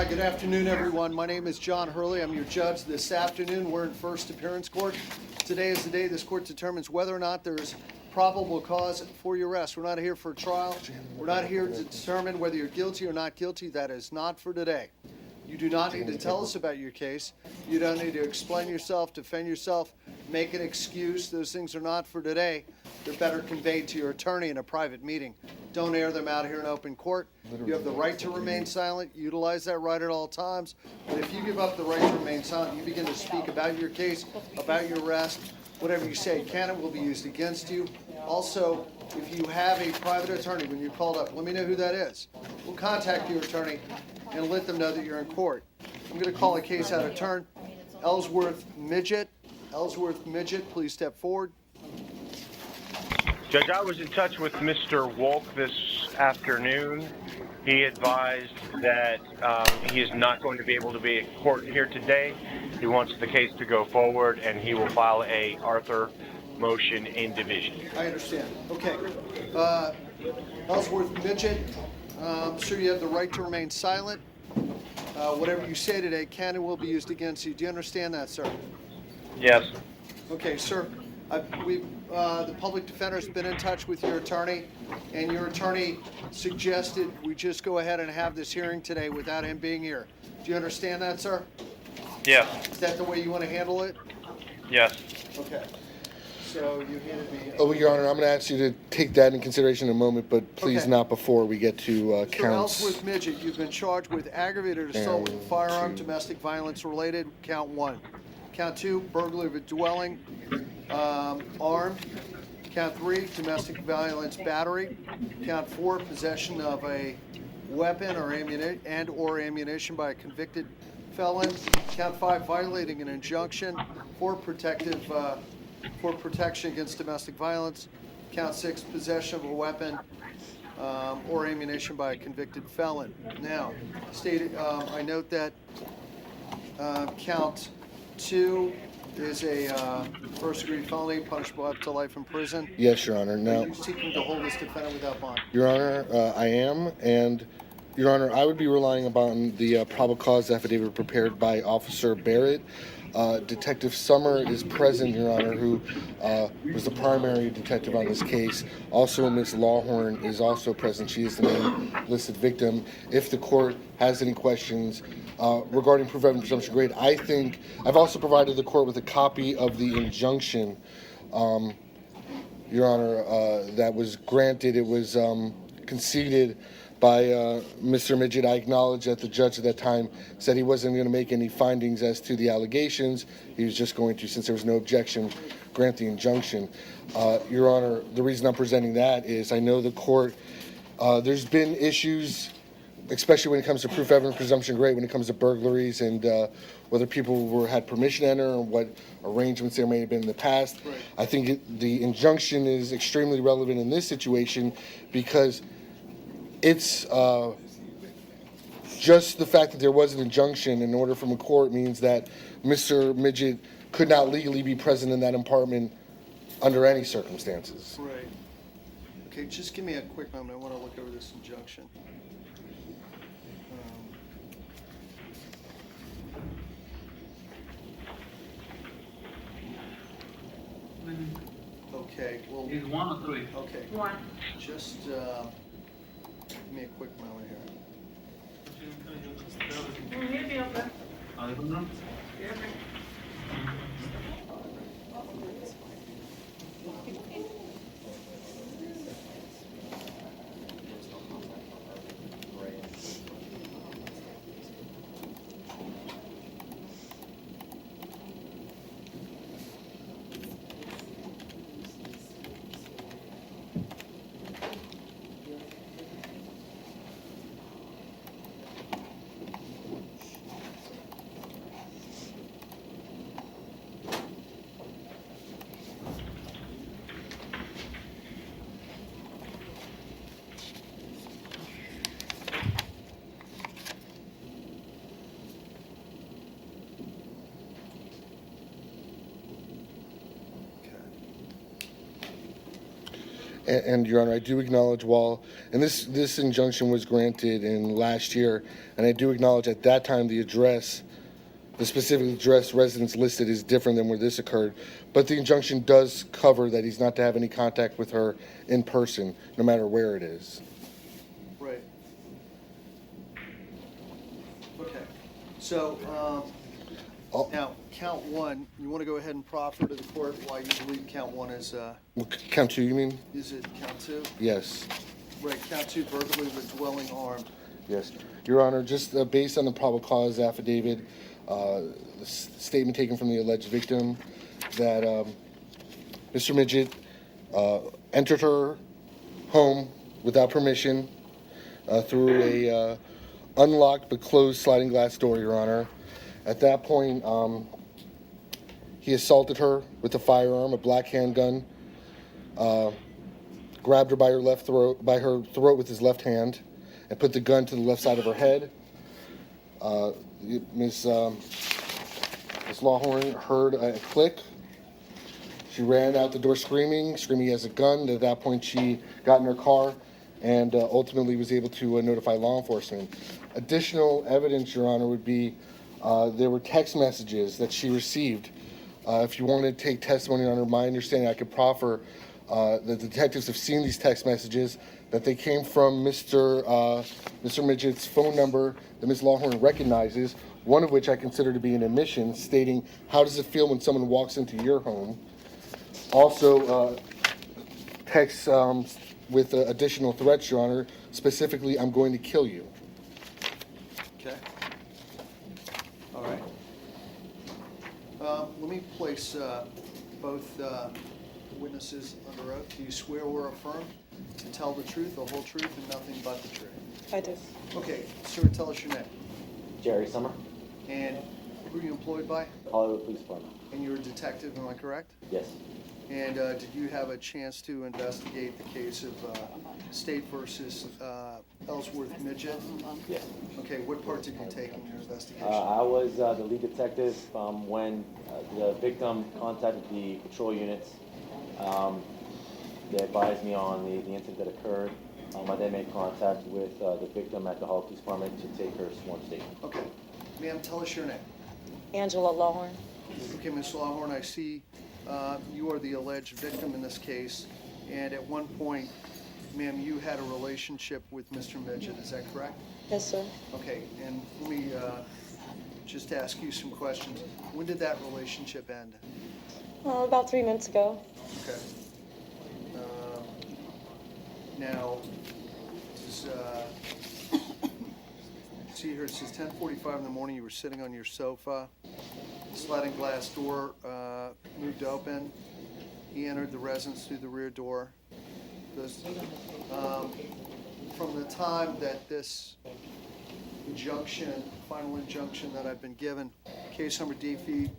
Hi, good afternoon, everyone. My name is John Hurley. I'm your judge this afternoon. We're in first appearance court. Today is the day this court determines whether or not there is probable cause for your arrest. We're not here for a trial. We're not here to determine whether you're guilty or not guilty. That is not for today. You do not need to tell us about your case. You don't need to explain yourself, defend yourself, make an excuse. Those things are not for today. They're better conveyed to your attorney in a private meeting. Don't air them out here in open court. You have the right to remain silent. Utilize that right at all times. But if you give up the right to remain silent, you begin to speak about your case, about your arrest, whatever you say, cannon will be used against you. Also, if you have a private attorney when you're called up, let me know who that is. We'll contact your attorney and let them know that you're in court. I'm going to call a case out of turn. Ellsworth Midget. Ellsworth Midget, please step forward. Judge, I was in touch with Mr. Wolk this afternoon. He advised that he is not going to be able to be at court here today. He wants the case to go forward, and he will file a Arthur motion in division. I understand. Okay. Ellsworth Midget, sir, you have the right to remain silent. Whatever you say today can and will be used against you. Do you understand that, sir? Yes. Okay, sir. The public defender has been in touch with your attorney, and your attorney suggested we just go ahead and have this hearing today without him being here. Do you understand that, sir? Yes. Is that the way you want to handle it? Yes. Okay. So you handed me... Oh, Your Honor, I'm going to ask you to take that in consideration in a moment, but please not before we get to counts. Ellsworth Midget, you've been charged with aggravated assault with a firearm, domestic violence related, count 1. Count 2, burglary of a dwelling, armed. Count 3, domestic violence battery. Count 4, possession of a weapon or ammunition by a convicted felon. Count 5, violating an injunction for protection against domestic violence. Count 6, possession of a weapon or ammunition by a convicted felon. Now, I note that count 2 is a first-degree felony punishable up to life in prison. Yes, Your Honor. Now, are you seeking to hold this defendant without bond? Your Honor, I am, and Your Honor, I would be relying upon the probable cause affidavit prepared by Officer Barrett. Detective Summer is present, Your Honor, who was the primary detective on this case. Also, Ms. Lawhorn is also present. She is the main listed victim. If the court has any questions regarding proof of evidence presumption grade, I think I've also provided the court with a copy of the injunction, Your Honor, that was granted. It was conceded by Mr. Midget. I acknowledge that the judge at that time said he wasn't going to make any findings as to the allegations. He was just going to, since there was no objection, grant the injunction. Your Honor, the reason I'm presenting that is I know the court, there's been issues, especially when it comes to proof of evidence presumption grade, when it comes to burglaries and whether people had permission to enter or what arrangements there may have been in the past. Right. I think the injunction is extremely relevant in this situation because it's just the fact that there was an injunction in order from a court means that Mr. Midget could not legally be present in that apartment under any circumstances. Right. Okay, just give me a quick moment. I want to look over this injunction. Okay, well... Is 1 or 3? Okay. 1. Just give me a quick moment here. He'll be open. And Your Honor, I do acknowledge and this injunction was granted in last year, and I do acknowledge at that time the specific address residence listed is different than where this occurred, but the injunction does cover that he's not to have any contact with her in person, no matter where it is. Right. Okay. So, now, count one, you want to go ahead and proffer to the court why you believe count one is, Count two, you mean? is it count two? Yes. Right, count two, burglary with dwelling armed. Yes. Your Honor, just based on the probable cause affidavit, the statement taken from the alleged victim that Mr. Midget entered her home without permission through a unlocked but closed sliding glass door, Your Honor. At that point, he assaulted her with a firearm, a black handgun, grabbed her by her throat with his left hand, and put the gun to the left side of her head. Miss Lawhorn heard a click. She ran out the door screaming he has a gun. At that point, she got in her car and ultimately was able to notify law enforcement. Additional evidence, Your Honor, would be there were text messages that she received. If you want to take testimony on her, my understanding, I could proffer the detectives have seen these text messages, that they came from Mr. Midget's phone number that Ms. Lawhorn recognizes, one of which I consider to be an admission stating, how does it feel when someone walks into your home? Also, texts with additional threats, Your Honor, specifically, I'm going to kill you. Okay. All right. Let me place both witnesses under oath. Do you swear or affirm to tell the truth, the whole truth, and nothing but the truth? I do. Okay, sir, tell us your name. Jerry Summer, And who are you employed by? Hollywood Police Department. And you're a detective, am I correct? Yes. And did you have a chance to investigate the case of State versus Ellsworth Midget? Yes. Okay, what part did you take in your investigation? I was the lead detective when the victim contacted the patrol units. They advised me on the incident that occurred. I then made contact with the victim at the Hollywood Police Department to take her sworn statement. Okay. Ma'am, tell us your name. Angela Lawhorn. Okay, Ms. Lawhorn, I see you are the alleged victim in this case, and at one point, ma'am, you had a relationship with Mr. Midget, is that correct? Yes, sir. Okay, and let me just ask you some questions. When did that relationship end? About 3 minutes ago. Okay. Now, see here, it says 10:45 in the morning, you were sitting on your sofa, sliding glass door moved open, he entered the residence through the rear door. From the time that this injunction, final injunction that I've been given, case number DVC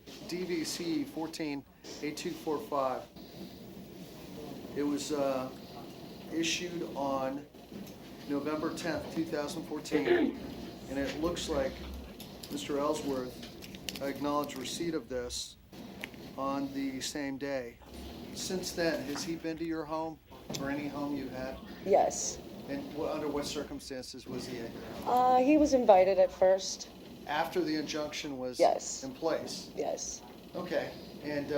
148245, it was issued on November 10th, 2014, and it looks like Mr. Ellsworth acknowledged receipt of this on the same day. Since then, has he been to your home or any home you had? Yes. And under what circumstances was he at your home? He was invited at first. After the injunction was Yes. in place? Yes. Okay, and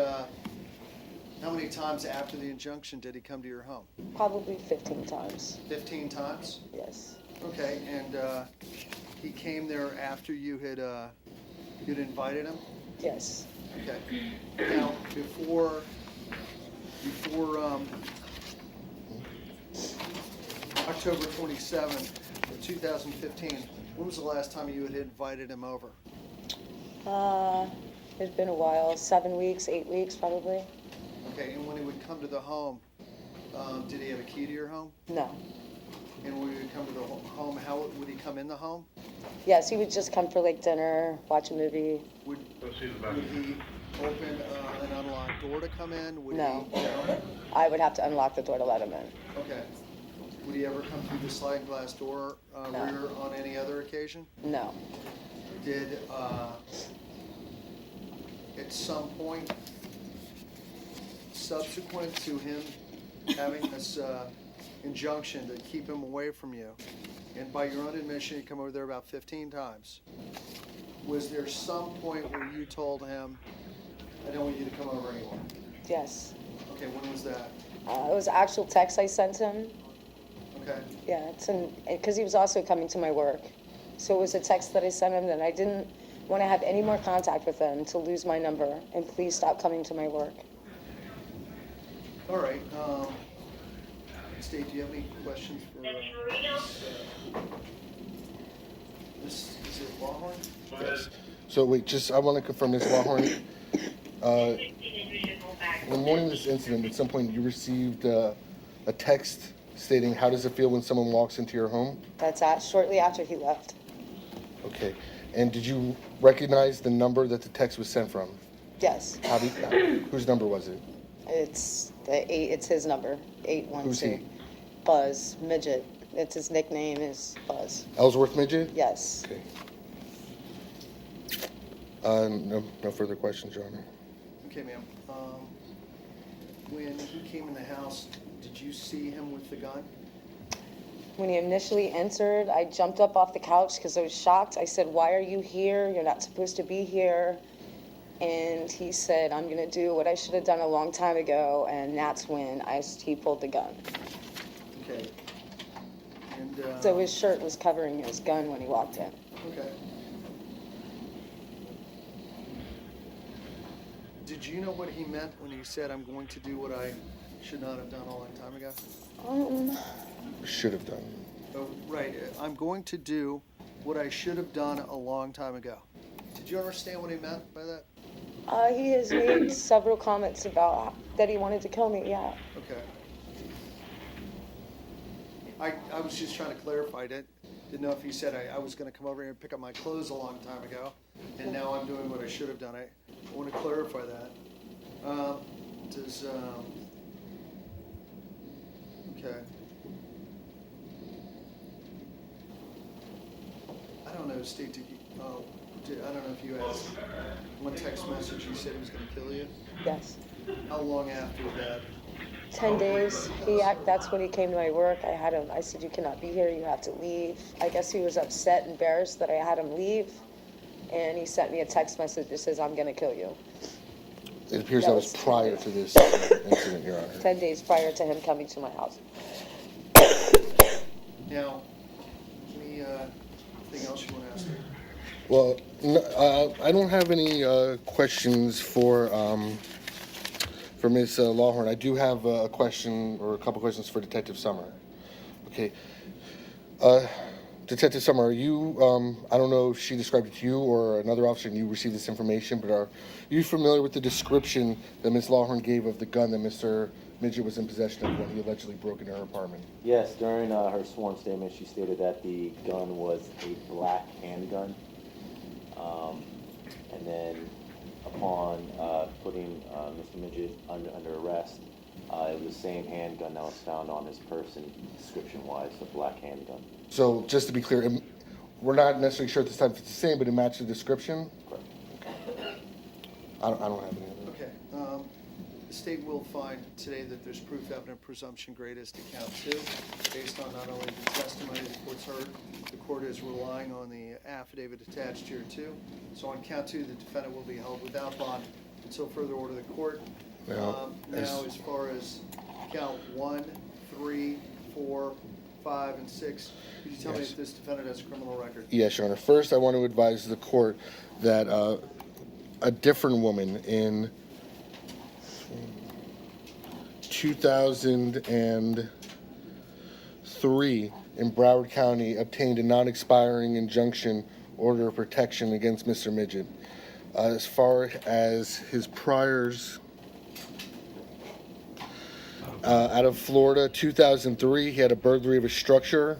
how many times after the injunction did he come to your home? Probably 15 times. 15 times? Yes. Okay, and he came there after you had you'd invited him? Yes. Okay. Now, before October 27th of 2015, when was the last time you had invited him over? It's been a while. 7 weeks, 8 weeks, probably. Okay, and when he would come to the home, did he have a key to your home? No. And when he would come to the home, how would he come in the home? Yes, he would just come for like dinner, watch a movie. Would he open an unlocked door to come in? Would No. He, no? I would have to unlock the door to let him in. Okay. Would he ever come through the sliding glass door No. rear on any other occasion? No. Did, at some point subsequent to him having this injunction to keep him away from you, and by your own admission, you come over there about 15 times. Was there some point where you told him, I don't want you to come over anymore? Yes. Okay, when was that? It was an actual text I sent him. Okay. Yeah, because he was also coming to my work. So it was a text that I sent him that I didn't want to have any more contact with him, to lose my number, and please stop coming to my work. All right. State, do you have any questions for this? Is it Lawhorn? Yes. So wait, I want to confirm, Ms. Lawhorn. The morning of this incident, at some point you received a text stating, "How does it feel when someone walks into your home?" That's shortly after he left. Okay. And did you recognize the number that the text was sent from? Yes. Whose number was it? It's his number, 812. Who's he? Buzz Midget. It's his nickname is Buzz. Ellsworth Midget? Yes. Okay. No further questions, Your Honor. Okay, ma'am. When he came in the house, did you see him with the gun? When he initially entered, I jumped up off the couch because I was shocked. I said, "Why are you here? You're not supposed to be here." And he said, "I'm going to do what I should have done a long time ago." And that's when he pulled the gun. Okay. And, So his shirt was covering his gun when he walked in. okay. Did you know what he meant when he said, "I'm going to do what I should not have done a long time ago"? Should have done. Oh, right. I'm going to do what I should have done a long time ago. Did you understand what he meant by that? He has made several comments about that he wanted to kill me, yeah. Okay. I was just trying to clarify. Didn't know if he said I was going to come over here and pick up my clothes a long time ago, and now I'm doing what I should have done. I want to clarify that. Okay. I don't know, Steve, I don't know if you asked one text message, he said he was going to kill you. Yes. How long after that? 10 days. That's when he came to my work. I said, "You cannot be here, you have to leave." I guess he was upset, embarrassed that I had him leave. And he sent me a text message that says, "I'm going to kill you." It appears that was prior to this incident, Your Honor. 10 days prior to him coming to my house. Now, anything else you want to ask me? Well, I don't have any questions for Ms. Lawhorn. I do have a question or a couple questions for Detective Summer. Okay. Detective Summer, are you, I don't know if she described it to you or another officer and you received this information, but are you familiar with the description that Ms. Lawhorn gave of the gun that Mr. Midget was in possession of when he allegedly broke into her apartment? Yes, during her sworn statement, she stated that the gun was a black handgun. And then upon putting Mr. Midget under arrest, it was the same handgun that was found on his person, description-wise, a black handgun. So just to be clear, we're not necessarily sure at this time if it's the same, but it matched the description? Correct. I don't have any other. Okay. The state will find today that there's proof evident presumption great as to count 2, based on not only the testimony the court's heard, the court is relying on the affidavit attached here too. So on count 2, the defendant will be held without bond until further order of the court. Now, as far as count 1, 3, 4, 5, and 6, could you tell me if this defendant has a criminal record? Yes, Your Honor. First, I want to advise the court that a different woman in 2003 in Broward County obtained a non-expiring injunction order of protection against Mr. Midget. As far as his priors, out of Florida, 2003, he had a burglary of a structure.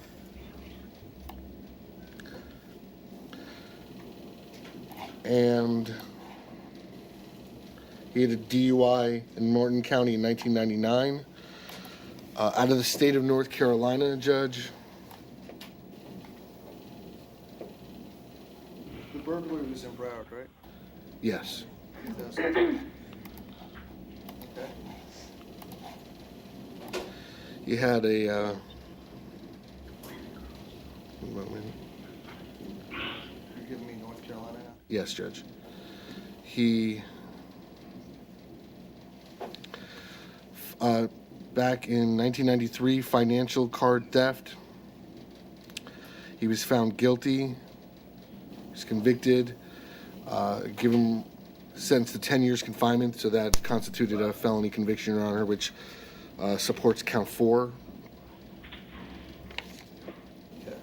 And he had a DUI in Norton County in 1999. Out of the state of North Carolina, Judge. The burglary was in Broward, right? Yes. 2000. Okay. He had a, one moment. You're giving me North Carolina now? Yes, Judge. He, back in 1993, financial card theft. He was found guilty. He was convicted, given sentenced to 10 years confinement, so that constituted a felony conviction, Your Honor, which supports count 4. Okay.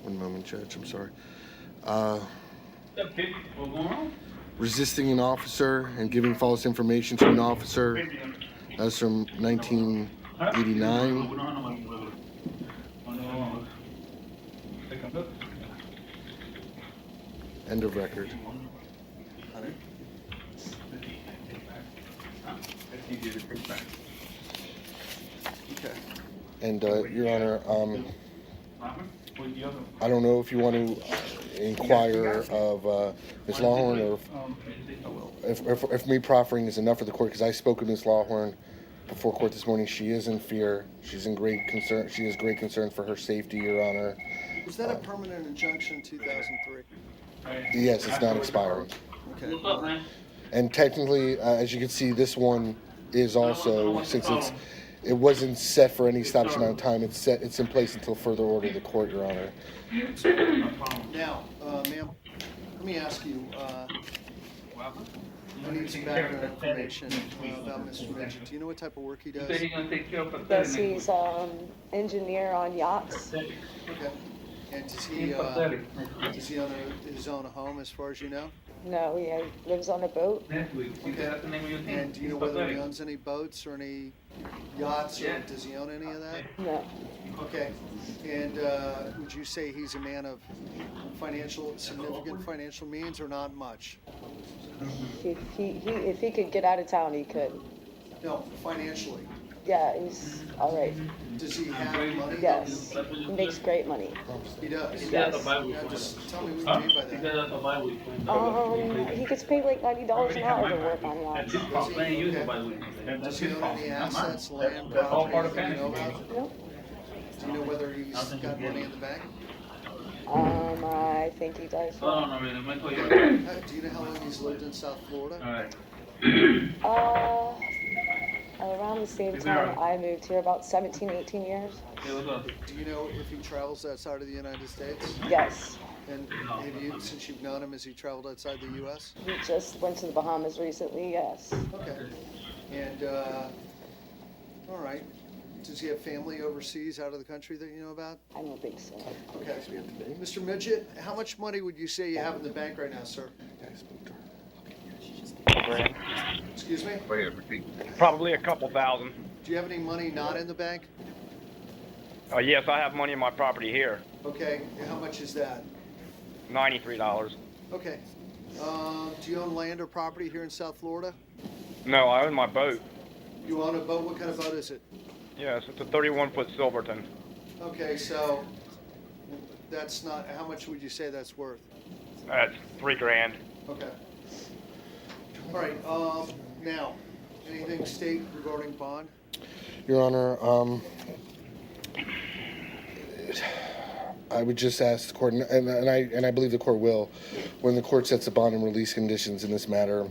One moment, Judge, I'm sorry. Resisting an officer and giving false information to an officer. That's from 1989. End of record. Okay. And, Your Honor, I don't know if you want to inquire of Ms. Lawhorn, or if me proffering is enough for the court, because I spoke with Ms. Lawhorn before court this morning. She is in fear. She's in great concern. She has great concern for her safety, Your Honor. Was that a permanent injunction in 2003? Yes, it's not expiring. Okay. And technically, as you can see, this one is also, since it wasn't set for any established amount of time, it's in place until further order of the court, Your Honor. Now, ma'am, let me ask you, I need some background information about Mr. Midget. Do you know what type of work he does? Yes, he's engineer on yachts. Okay. And does he own his own home, as far as you know? No, he lives on a boat. Okay. And do you know whether he owns any boats or any yachts, or does he own any of that? No. Okay. And would you say he's a man of significant financial means, or not much? If he could get out of town, he could. No, financially. Yeah, he's all right. Does he have money? Yes, he makes great money. He does? Yes. Now just tell me what you mean by that. He gets paid like $90 an hour to work on yachts. Okay. Does he own any assets, land, property, anything you know about? Nope. Do you know whether he's got money in the bank? I think he does. Do you know how long he's lived in South Florida? Around the same time I moved here, about 17, 18 years. Do you know if he travels outside of the United States? Yes. And have you, since you've known him, has he traveled outside the U.S.? He just went to the Bahamas recently, yes. Okay. And, all right. Does he have family overseas, out of the country, that you know about? I don't think so. Okay. Mr. Midget, how much money would you say you have in the bank right now, sir? Excuse me? Probably a couple thousand. Do you have any money not in the bank? Yes, I have money in my property here. Okay. And how much is that? $93. Okay. Do you own land or property here in South Florida? No, I own my boat. You own a boat? What kind of boat is it? Yes, it's a 31-foot Silverton. Okay, so that's not, how much would you say that's worth? That's $3,000. Okay. All right, now, anything state regarding bond? Your Honor, I would just ask the court, and I believe the court will, when the court sets the bond and release conditions in this matter.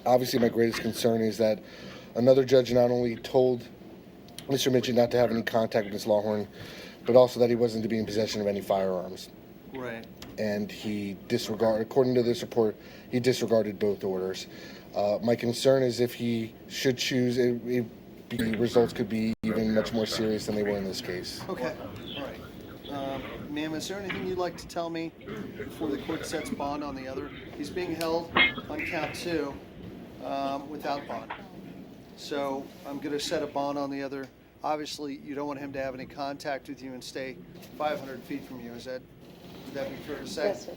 Obviously, my greatest concern is that another judge not only told Mr. Midget not to have any contact with Ms. Lawhorn, but also that he wasn't to be in possession of any firearms. Right. And he disregarded, according to this report, he disregarded both orders. My concern is if he should choose, the results could be even much more serious than they were in this case. Okay, all right. Ma'am, is there anything you'd like to tell me before the court sets bond on the other? He's being held on count 2 without bond. So I'm going to set a bond on the other. Obviously, you don't want him to have any contact with you and stay 500 feet from you. Would that be fair to say? Yes, sir.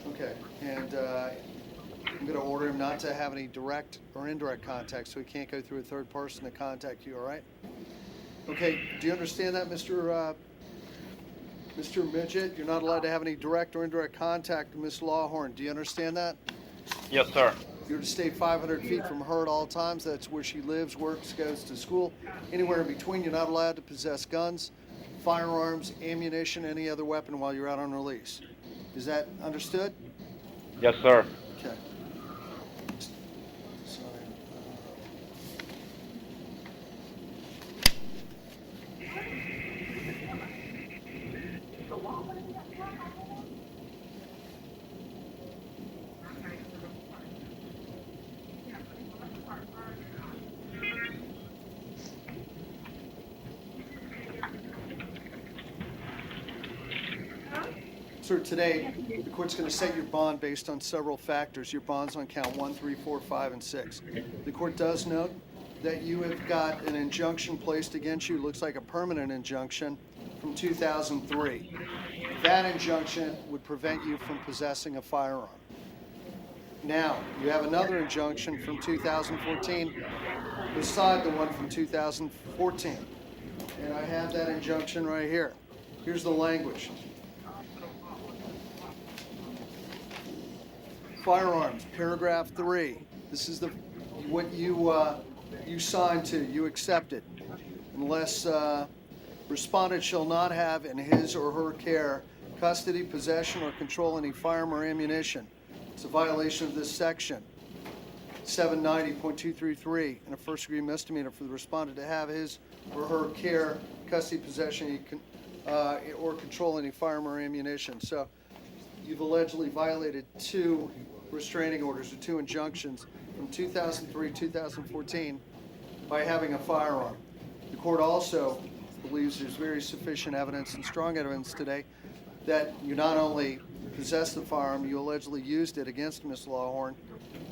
Okay, and I'm going to order him not to have any direct or indirect contact, so he can't go through a third person to contact you, all right? Okay, do you understand that, Mr. Midget? You're not allowed to have any direct or indirect contact with Ms. Lawhorn. Do you understand that? Yes, sir. You're to stay 500 feet from her at all times. That's where she lives, works, goes to school. Anywhere in between, you're not allowed to possess guns, firearms, ammunition, any other weapon while you're out on release. Is that understood? Yes, sir. Okay. Sorry. Sir, today, the court's going to set your bond based on several factors. Your bond's on count 1, 3, 4, 5, and 6. The court does note that you have got an injunction placed against you, looks like a permanent injunction, from 2003. That injunction would prevent you from possessing a firearm. Now, you have another injunction from 2014 beside the one from 2014. And I have that injunction right here. Here's the language. Firearms, paragraph 3. This is what you signed to, you accepted. Unless respondent shall not have in his or her care custody, possession, or control any firearm or ammunition. It's a violation of this section. 790.233, and a first-degree misdemeanor for the respondent to have his or her care, custody, possession, or control any firearm or ammunition. So you've allegedly violated 2 restraining orders or 2 injunctions from 2003, 2014 by having a firearm. The court also believes there's very sufficient evidence and strong evidence today that you not only possessed the firearm, you allegedly used it against Ms. Lawhorn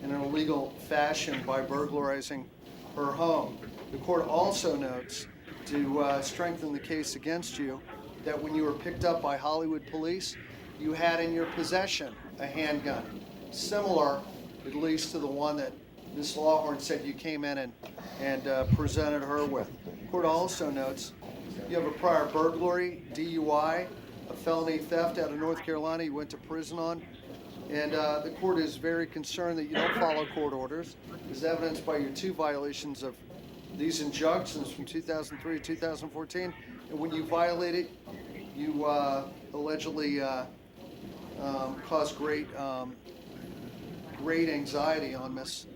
in an illegal fashion by burglarizing her home. The court also notes, to strengthen the case against you, that when you were picked up by Hollywood police, you had in your possession a handgun, similar at least to the one that Ms. Lawhorn said you came in and presented her with. The court also notes you have a prior burglary, DUI, a felony theft out of North Carolina you went to prison on, and the court is very concerned that you don't follow court orders, as evidenced by your 2 violations of these injunctions from 2003 to 2014, and when you violated, you allegedly caused great anxiety on Ms.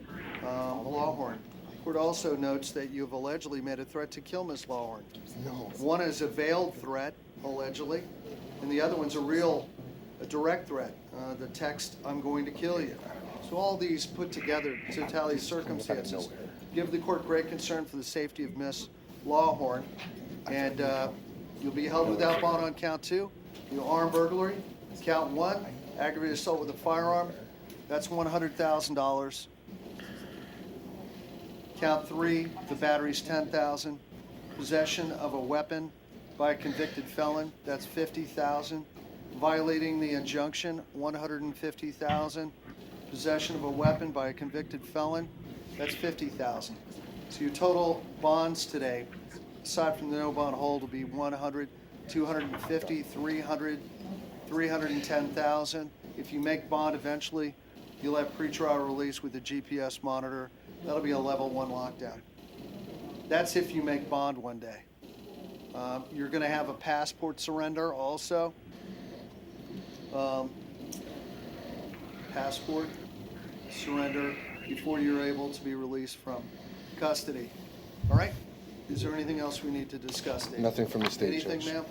Lawhorn. The court also notes that you have allegedly made a threat to kill Ms. Lawhorn. No. One is a veiled threat, allegedly, and the other one's a direct threat. The text, "I'm going to kill you." So all these put together, totality of circumstances, give the court great concern for the safety of Ms. Lawhorn, and you'll be held without bond on count 2. The armed burglary, count 1, aggravated assault with a firearm, that's $100,000. Count 3, the battery's $10,000. Possession of a weapon by a convicted felon, that's $50,000. Violating the injunction, $150,000. Possession of a weapon by a convicted felon, that's $50,000. So your total bonds today, aside from the no bond hold, will be $100,000, $250,000, $300,000, $310,000. If you make bond eventually, you'll have pretrial release with a GPS monitor. That'll be a level 1 lockdown. That's if you make bond one day. You're going to have a passport surrender also. Passport surrender before you're able to be released from custody. All right? Is there anything else we need to discuss, Dave? Nothing from the state, Anything, Judge. ma'am?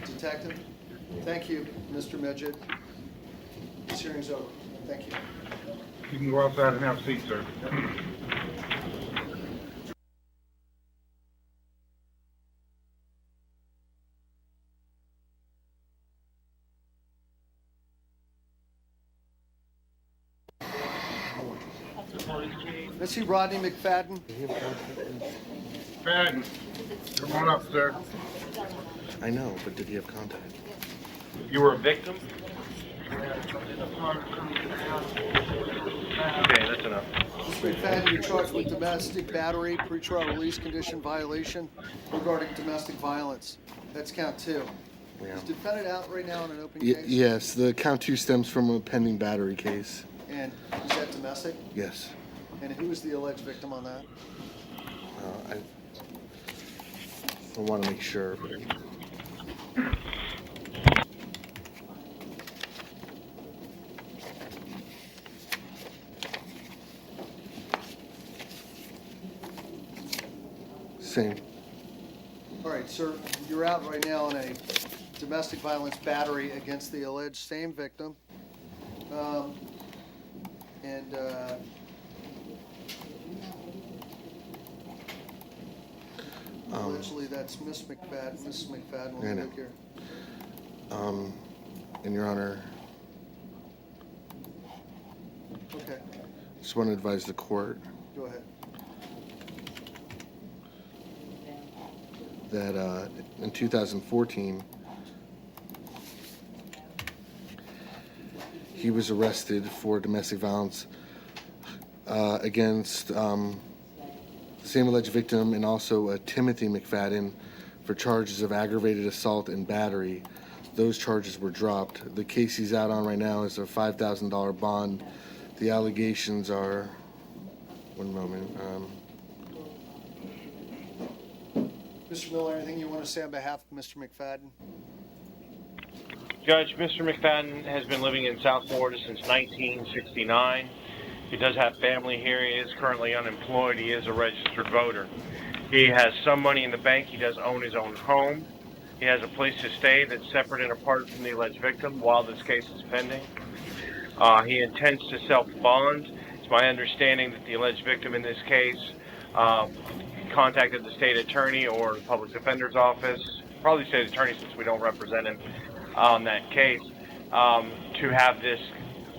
Detective? Thank you, Mr. Midget. This hearing's over. Thank you. You can go outside and have a seat, sir. Let's see Rodney McFaden. Madden, come on up, sir. I know, but did he have contact? You were a victim? Okay, that's enough. Mr. McFadden, you're charged with domestic battery, pretrial release condition violation regarding domestic violence. That's count 2. Yeah. Is defendant out right now in an open case? Yes, the count 2 stems from a pending battery case. And is that domestic? Yes. And who is the alleged victim on that? I want to make sure. Same. All right, sir, you're out right now on a domestic violence battery against the alleged same victim. Allegedly, that's Miss McFaden. Mrs. McFaden, I we'll know. look here. And Your Honor, Okay, just want to advise the court go ahead. that in 2014, he was arrested for domestic violence against the same alleged victim and also Timothy McFaden for charges of aggravated assault and battery. Those charges were dropped. The case he's out on right now is a $5,000 bond. The allegations are, one moment, Mr. Miller, anything you want to say on behalf of Mr. McFaden? Judge, Mr. McFadden has been living in South Florida since 1969. He does have family here. He is currently unemployed. He is a registered voter. He has some money in the bank. He does own his own home. He has a place to stay that's separate and apart from the alleged victim while this case is pending. He intends to self-bond. It's my understanding that the alleged victim in this case contacted the state attorney or the public defender's office, probably state attorney since we don't represent him on that case, to have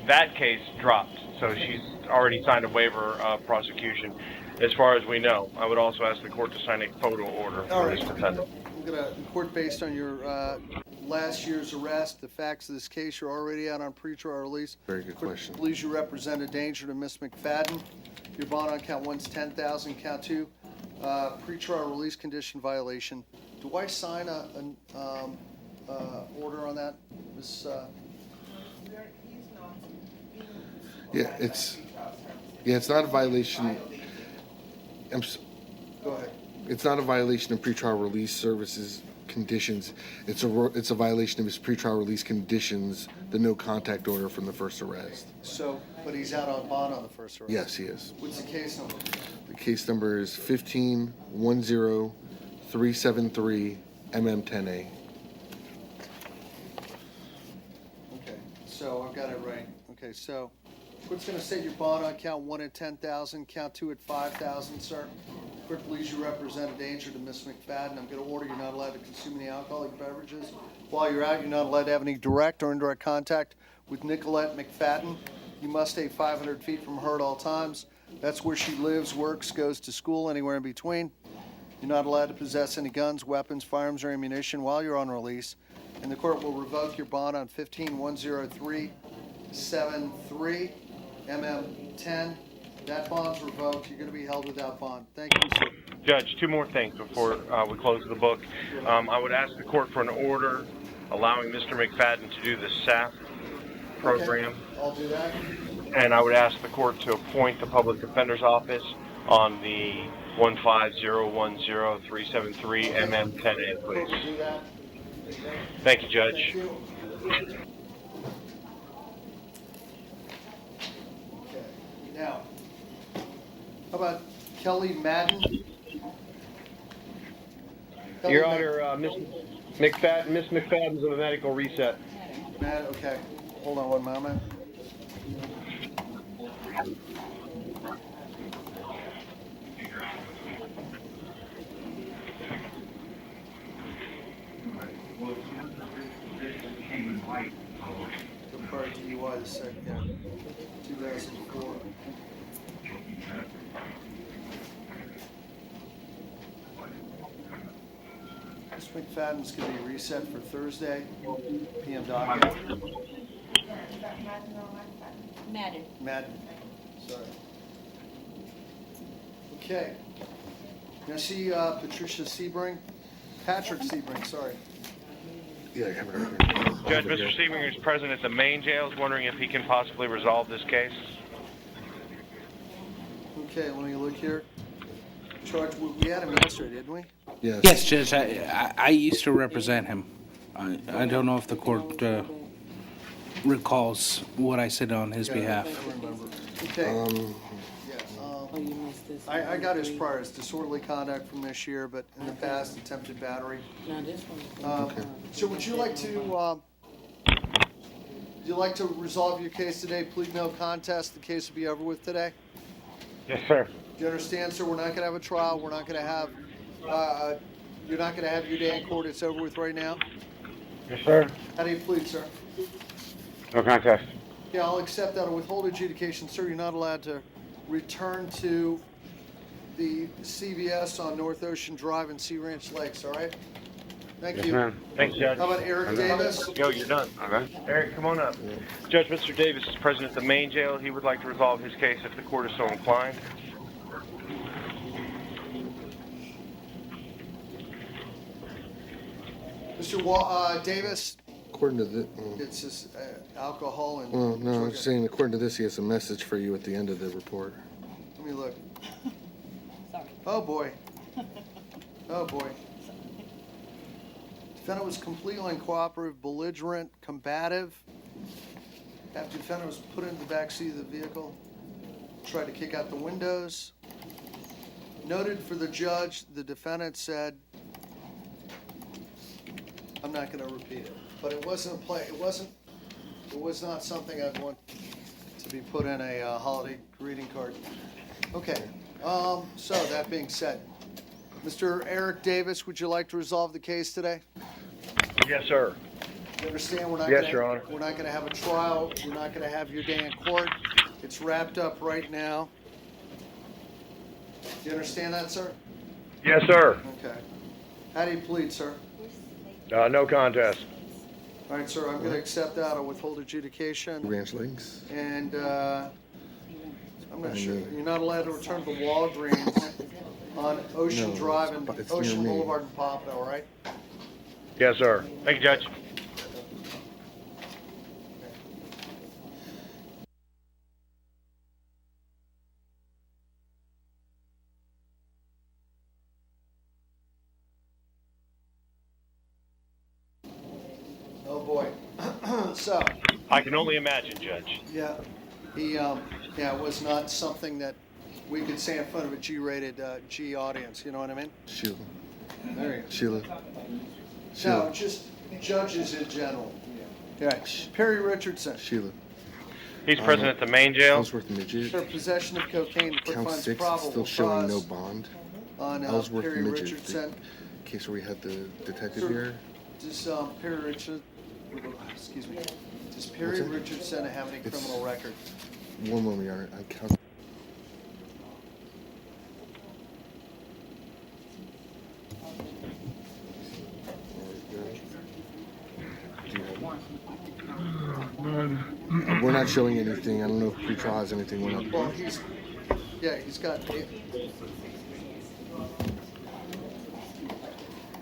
that case dropped. So she's already signed a waiver of prosecution as far as we know. I would also ask the court to sign a photo order for this defendant. I'm going to, court, based on your last year's arrest, the facts of this case, you're already out on pretrial release. very good question. Believes you represent a danger to Miss McFadden. Your bond on count one's $10,000. Count two, pretrial release condition violation. Do I sign an order on that, Miss? It's not a violation. Go ahead. It's not a violation of pretrial release services conditions. It's a violation of his pretrial release conditions, the no contact order from the first arrest. So, but he's out on bond on the first arrest? Yes, he is. What's the case number? The case number is 15-10373 MM10A. Okay, so I've got it right. Okay, so court's going to set your bond on count one at $10,000, count two at $5,000, sir. Court believes you represent a danger to Miss McFadden. I'm going to order you're not allowed to consume any alcoholic beverages. While you're out, you're not allowed to have any direct or indirect contact with Nicolette McFadden. You must stay 500 feet from her at all times. That's where she lives, works, goes to school, anywhere in between. You're not allowed to possess any guns, weapons, firearms, or ammunition while you're on release. And the court will revoke your bond on 15-10373 MM10. That bond's revoked. You're going to be held without bond. Thank you, sir. Judge, two more things before we close the book. I would ask the court for an order allowing Mr. McFadden to do the SAP program. Okay, I'll do that. And I would ask the court to appoint the public defender's office on the 15010-373 MM10A, Court will please. do that. Thank you, Judge. Thank you. Okay, now, how about Kelly Madden? Kelly Your Honor, Miss McFadden's in a medical reset. Madden, okay. Hold on one moment. The part DUI, the second, yeah, 2004. Miss McFadden's going to be reset for Thursday, PM docket. Madden. Madden, sorry. Okay. Now see Patricia Sebring? Patrick Sebring, sorry. Yeah, I have it right here. Judge, Mr. Sebring is present at the main jail. Is wondering if he can possibly resolve this case. Okay, let me look here. Charge, we had him yesterday, didn't we? Yes. Yes, Judge, I used to represent him. I don't know if the court recalls what I said on his behalf. I remember. Okay. I got his prior, it's disorderly conduct from this year, but in the past, attempted battery. So would you like to resolve your case today, plead no contest, the case will be over with today? Yes, sir. Do you understand, sir, we're not gonna have a trial, we're not gonna have, you're not gonna have your day in court, it's over with right now? Yes, sir. How do you plead, sir? No contest. Yeah, I'll accept that, I'll withhold adjudication, sir, you're not allowed to return to the CVS on North Ocean Drive and Sea Ranch Lakes, all right? Thank you. Thanks, Judge. How about Eric Davis? Yo, you're done. Okay. Eric, come on up. Judge, Mr. Davis is present at the main jail. He would like to resolve his case if the court is so inclined. Mr. Davis, According to the, it's just alcohol and. well, no, I'm saying according to this, he has a message for you at the end of the report. Let me look. Oh, boy. Oh, boy. Defendant was completely uncooperative, belligerent, combative. After defendant was put into the backseat of the vehicle, tried to kick out the windows. Noted for the judge, the defendant said, I'm not going to repeat it, but it wasn't it was not something I'd want to be put in a holiday greeting card. Okay, so that being said, Mr. Eric Davis, would you like to resolve the case today? Yes, sir. You understand we're not Yes, gonna, Your Honor. We're not going to have a trial. We're not going to have your day in court. It's wrapped up right now. Do you understand that, sir? Yes, sir. Okay. How do you plead, sir? No contest. All right, sir, I'm going to accept that. I'll withhold adjudication. Ranch Links. And I'm not sure. You're not allowed to return to Walgreens on Ocean No, Drive and it's near Ocean me. Boulevard in Pompano, all right? Yes, sir. Thank you, Judge. Oh, boy. So, I can only imagine, Judge. yeah, it was not something that we could say in front of a G-rated G audience, you know what I mean? Sheila. There you go. Sheila. No, just judges in general. Yeah. Perry Richardson. Sheila. He's present at the main jail. Ellsworth Midget. For possession of cocaine, the court Count finds 6, probable still showing no cause bond. on Ellsworth Perry Midget. Richardson. The case where we had the detective Sir, here. Does Perry Richardson, excuse me, does Perry What's that? Richardson have any It's- criminal record? One moment, Your Honor. I count. We're not showing anything. I don't know if pretrial has anything. We're not. Well, he's got,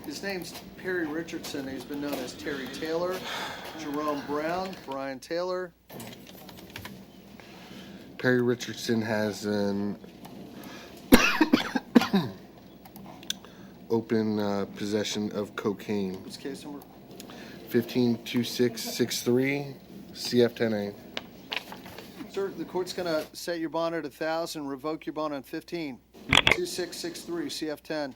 his name's Perry Richardson. He's been known as Terry Taylor, Jerome Brown, Brian Taylor. Perry Richardson has an open possession of cocaine. What's case number? 152663 CF10A. Sir, the court's gonna set your bond at 1,000, revoke your bond on 152663 CF10.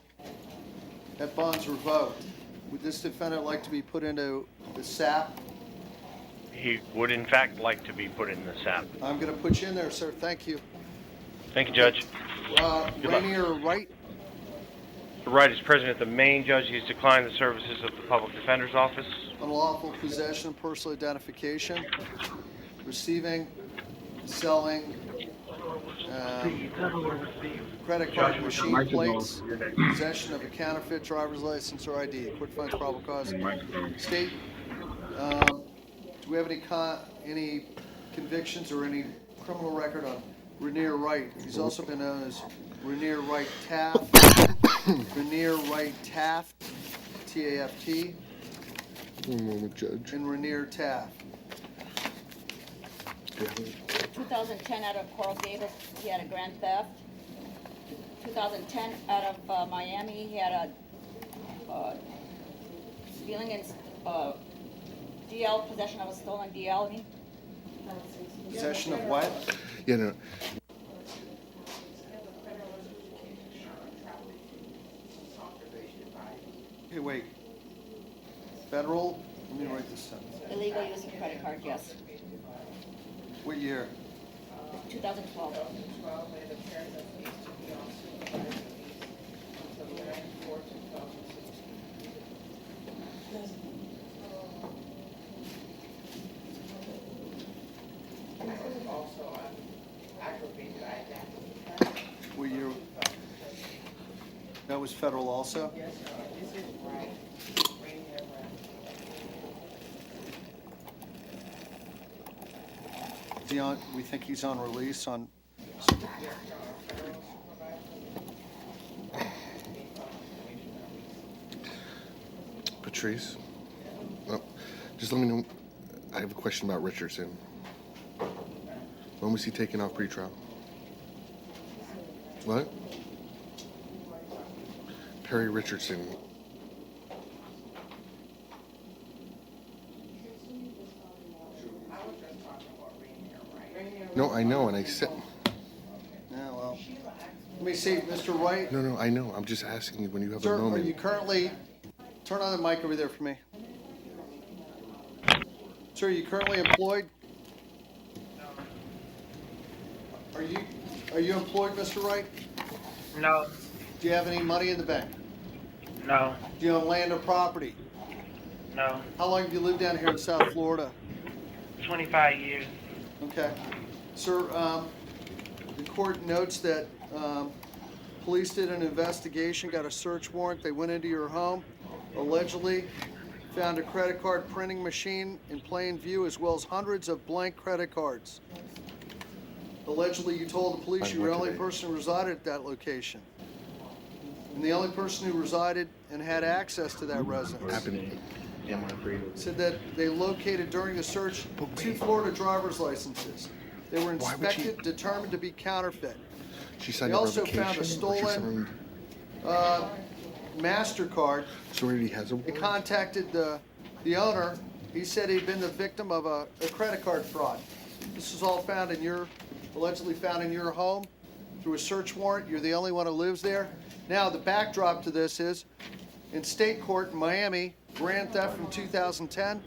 That bond's revoked. Would this defendant like to be put into the SAP? He would, in fact, like to be put in the SAP. I'm gonna put you in there, sir. Thank you. Thank you, Judge. Good luck. Reneer, Wright? Wright is present at the main judge. He's declined the services of the public defender's office. Unlawful possession, personal identification, receiving, selling, credit card machine plates, possession of a counterfeit driver's license or ID. Court finds probable cause. State, do we have any convictions or any criminal record on Reneer Wright? He's also been known as Reneer Wright Taft, Reneer Wright Taft, T-A-F-T. One moment, Judge. and Reneer Taft. 2010 out of Coral Gables, he had a grand theft. 2010 out of Miami, he had a stealing and DL, possession of a stolen DL. Possession of what? Yeah, no. Hey, wait. Federal? Let me write this down. Illegal use of credit card, yes. What year? 2012. What year? That was federal also? Dion, we think he's on release on. Patrice? Oh, just let me know. I have a question about Richardson. When was he taken off pretrial? What? Perry Richardson. No, I know, and I said. Yeah, well. Let me see, Mr. Wright. No, I know. I'm just asking you when you have Sir, a moment. are you currently, turn on the mic over there for me. Sir, are you currently employed? Are you employed, Mr. Wright? No, Do you have any money in the bank? no, Do you own land or property? no. How long have you lived down here in South Florida? 25 years. Okay. Sir, the court notes that police did an investigation, got a search warrant. They went into your home, allegedly found a credit card printing machine in plain view, as well as hundreds of blank credit cards. Allegedly, you told the police you were the only person who resided at that location. And the only person who resided and had access to that residence. Happened. Said that they located during the search 2 Florida driver's licenses. They were Why would she- inspected, determined to be counterfeit. She signed They a also revocation. found a or she stolen signed- MasterCard. So already has a They warrant? contacted the owner. He said he'd been the victim of a credit card fraud. This is all found in allegedly found in your home through a search warrant. You're the only one who lives there. Now, the backdrop to this is, in state court in Miami, grand theft from 2010,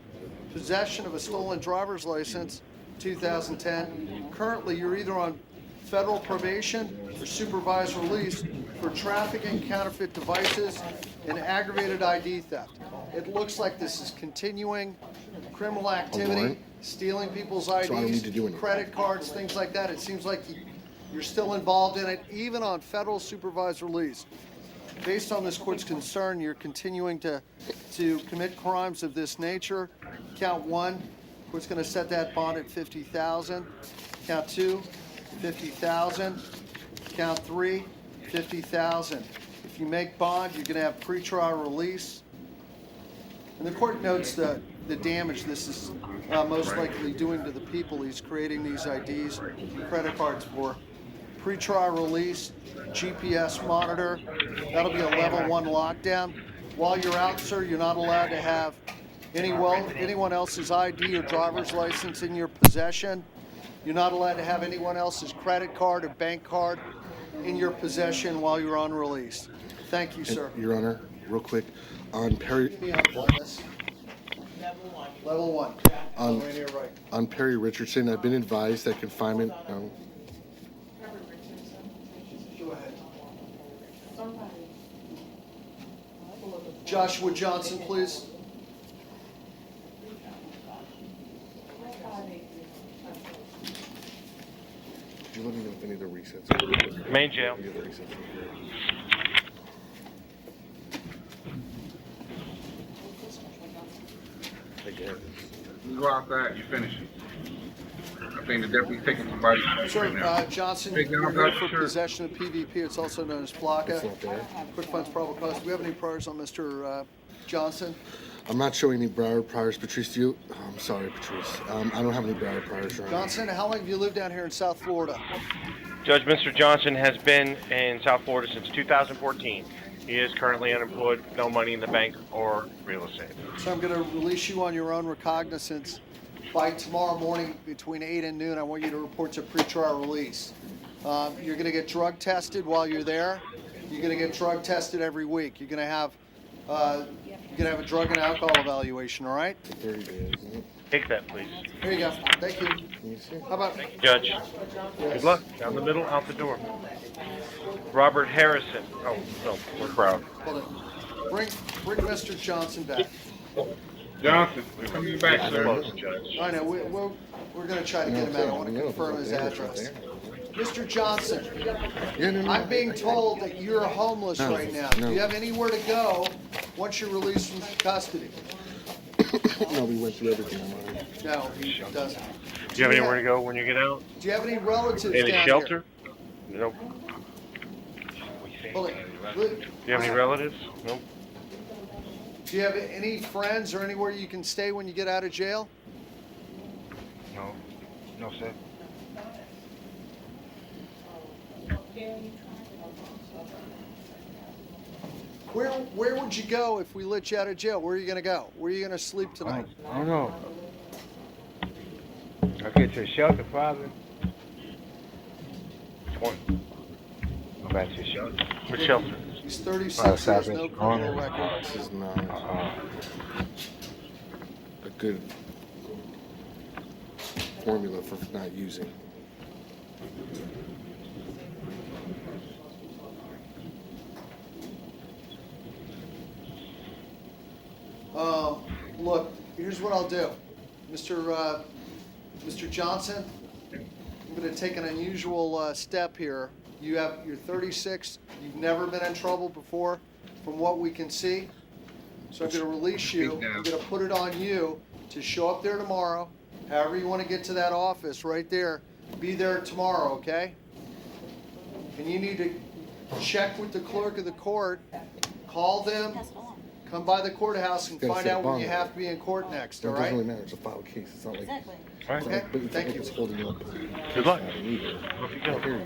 possession of a stolen driver's license, 2010. Currently, you're either on federal probation or supervised release for trafficking counterfeit devices and aggravated ID theft. It looks like this is continuing criminal activity, warrant? stealing people's So I don't need IDs, to do anything. credit cards, things like that. It seems like you're still involved in it, even on federal supervised release. Based on this court's concern, you're continuing to commit crimes of this nature. Count 1, court's going to set that bond at $50,000. Count 2, $50,000. Count 3, $50,000. If you make bond, you're going to have pretrial release. And the court notes the damage this is most likely doing to the people he's creating these IDs and credit cards for. Pretrial release, GPS monitor, that'll be a level 1 lockdown. While you're out, sir, you're not allowed to have anyone else's ID or driver's license in your possession. You're not allowed to have anyone else's credit card or bank card in your possession while you're on release. Thank you, sir. Your Honor, real quick, on Perry, Level 1. On- Right here, right. on Perry Richardson, I've been advised that confinement. Go ahead. Joshua Johnson, please. Could you let me know if any of the resets? Main jail. Any of the resets? I guess. You go outside, you finish it. I think they're definitely taking somebody. Sir, Johnson, Hey, you're John, here got for your shirt. possession of PVP. It's also known as It's FLACA. not there. Quick funds probable cause. Do we have any priors on Mr. Johnson? I'm not showing any Broward priors. Patrice, do you? Oh, I'm sorry, Patrice. I don't have any Broward priors. Your Honor. Johnson, how long have you lived down here in South Florida? Judge, Mr. Johnson has been in South Florida since 2014. He is currently unemployed, no money in the bank or real estate. So I'm going to release you on your own recognizance. By tomorrow morning between 8 and noon, I want you to report to pretrial release. You're going to get drug tested while you're there. You're going to get drug tested every week. You're going to have a drug and alcohol evaluation, all right? 30 days, isn't it? Take that, please. Here you go. Thank you. How about Judge, good luck. Down the middle, out the door. Robert Harrison. Oh, no, we're crowd. hold it. Bring Mr. Johnson back. Johnson, we're coming back, sir. Close, Judge. I know, we're going to try to get him out. I want to confirm his address. Mr. Johnson, I'm being told that you're homeless right now. Do you have anywhere to go once you're released from custody? No, we went through everything. I'm on. No, he doesn't. Do you have anywhere to go when you get out? Do you have any relatives Any down shelter? Nope. here? Hold it. Do you have any relatives? Nope. Do you have any friends or anywhere you can stay when you get out of jail? No. No, sir. Where would you go if we let you out of jail? Where are you going to go? Where are you going to sleep tonight? I don't know. I'll get to a shelter, probably. Which one? Go back to a shelter. Which shelter? He's 36, he has no criminal record. This is not a good formula for not using. Look, here's what I'll do. Mr. Johnson, I'm going to take an unusual step here. You're 36. You've never been in trouble before, from what we can see. So I'm going to release you. I'm going to put it on you to show up there tomorrow. However you want to get to that office right there, be there tomorrow, okay? And you need to check with the clerk of the court, call them, come by the courthouse and Gotta find set a out when bond you on it. have to be in court next, all It doesn't right? really matter. It's a filed case. It's not like. Exactly. All right. Okay, But it's thank like you. it's holding you up. Good luck. Off you go.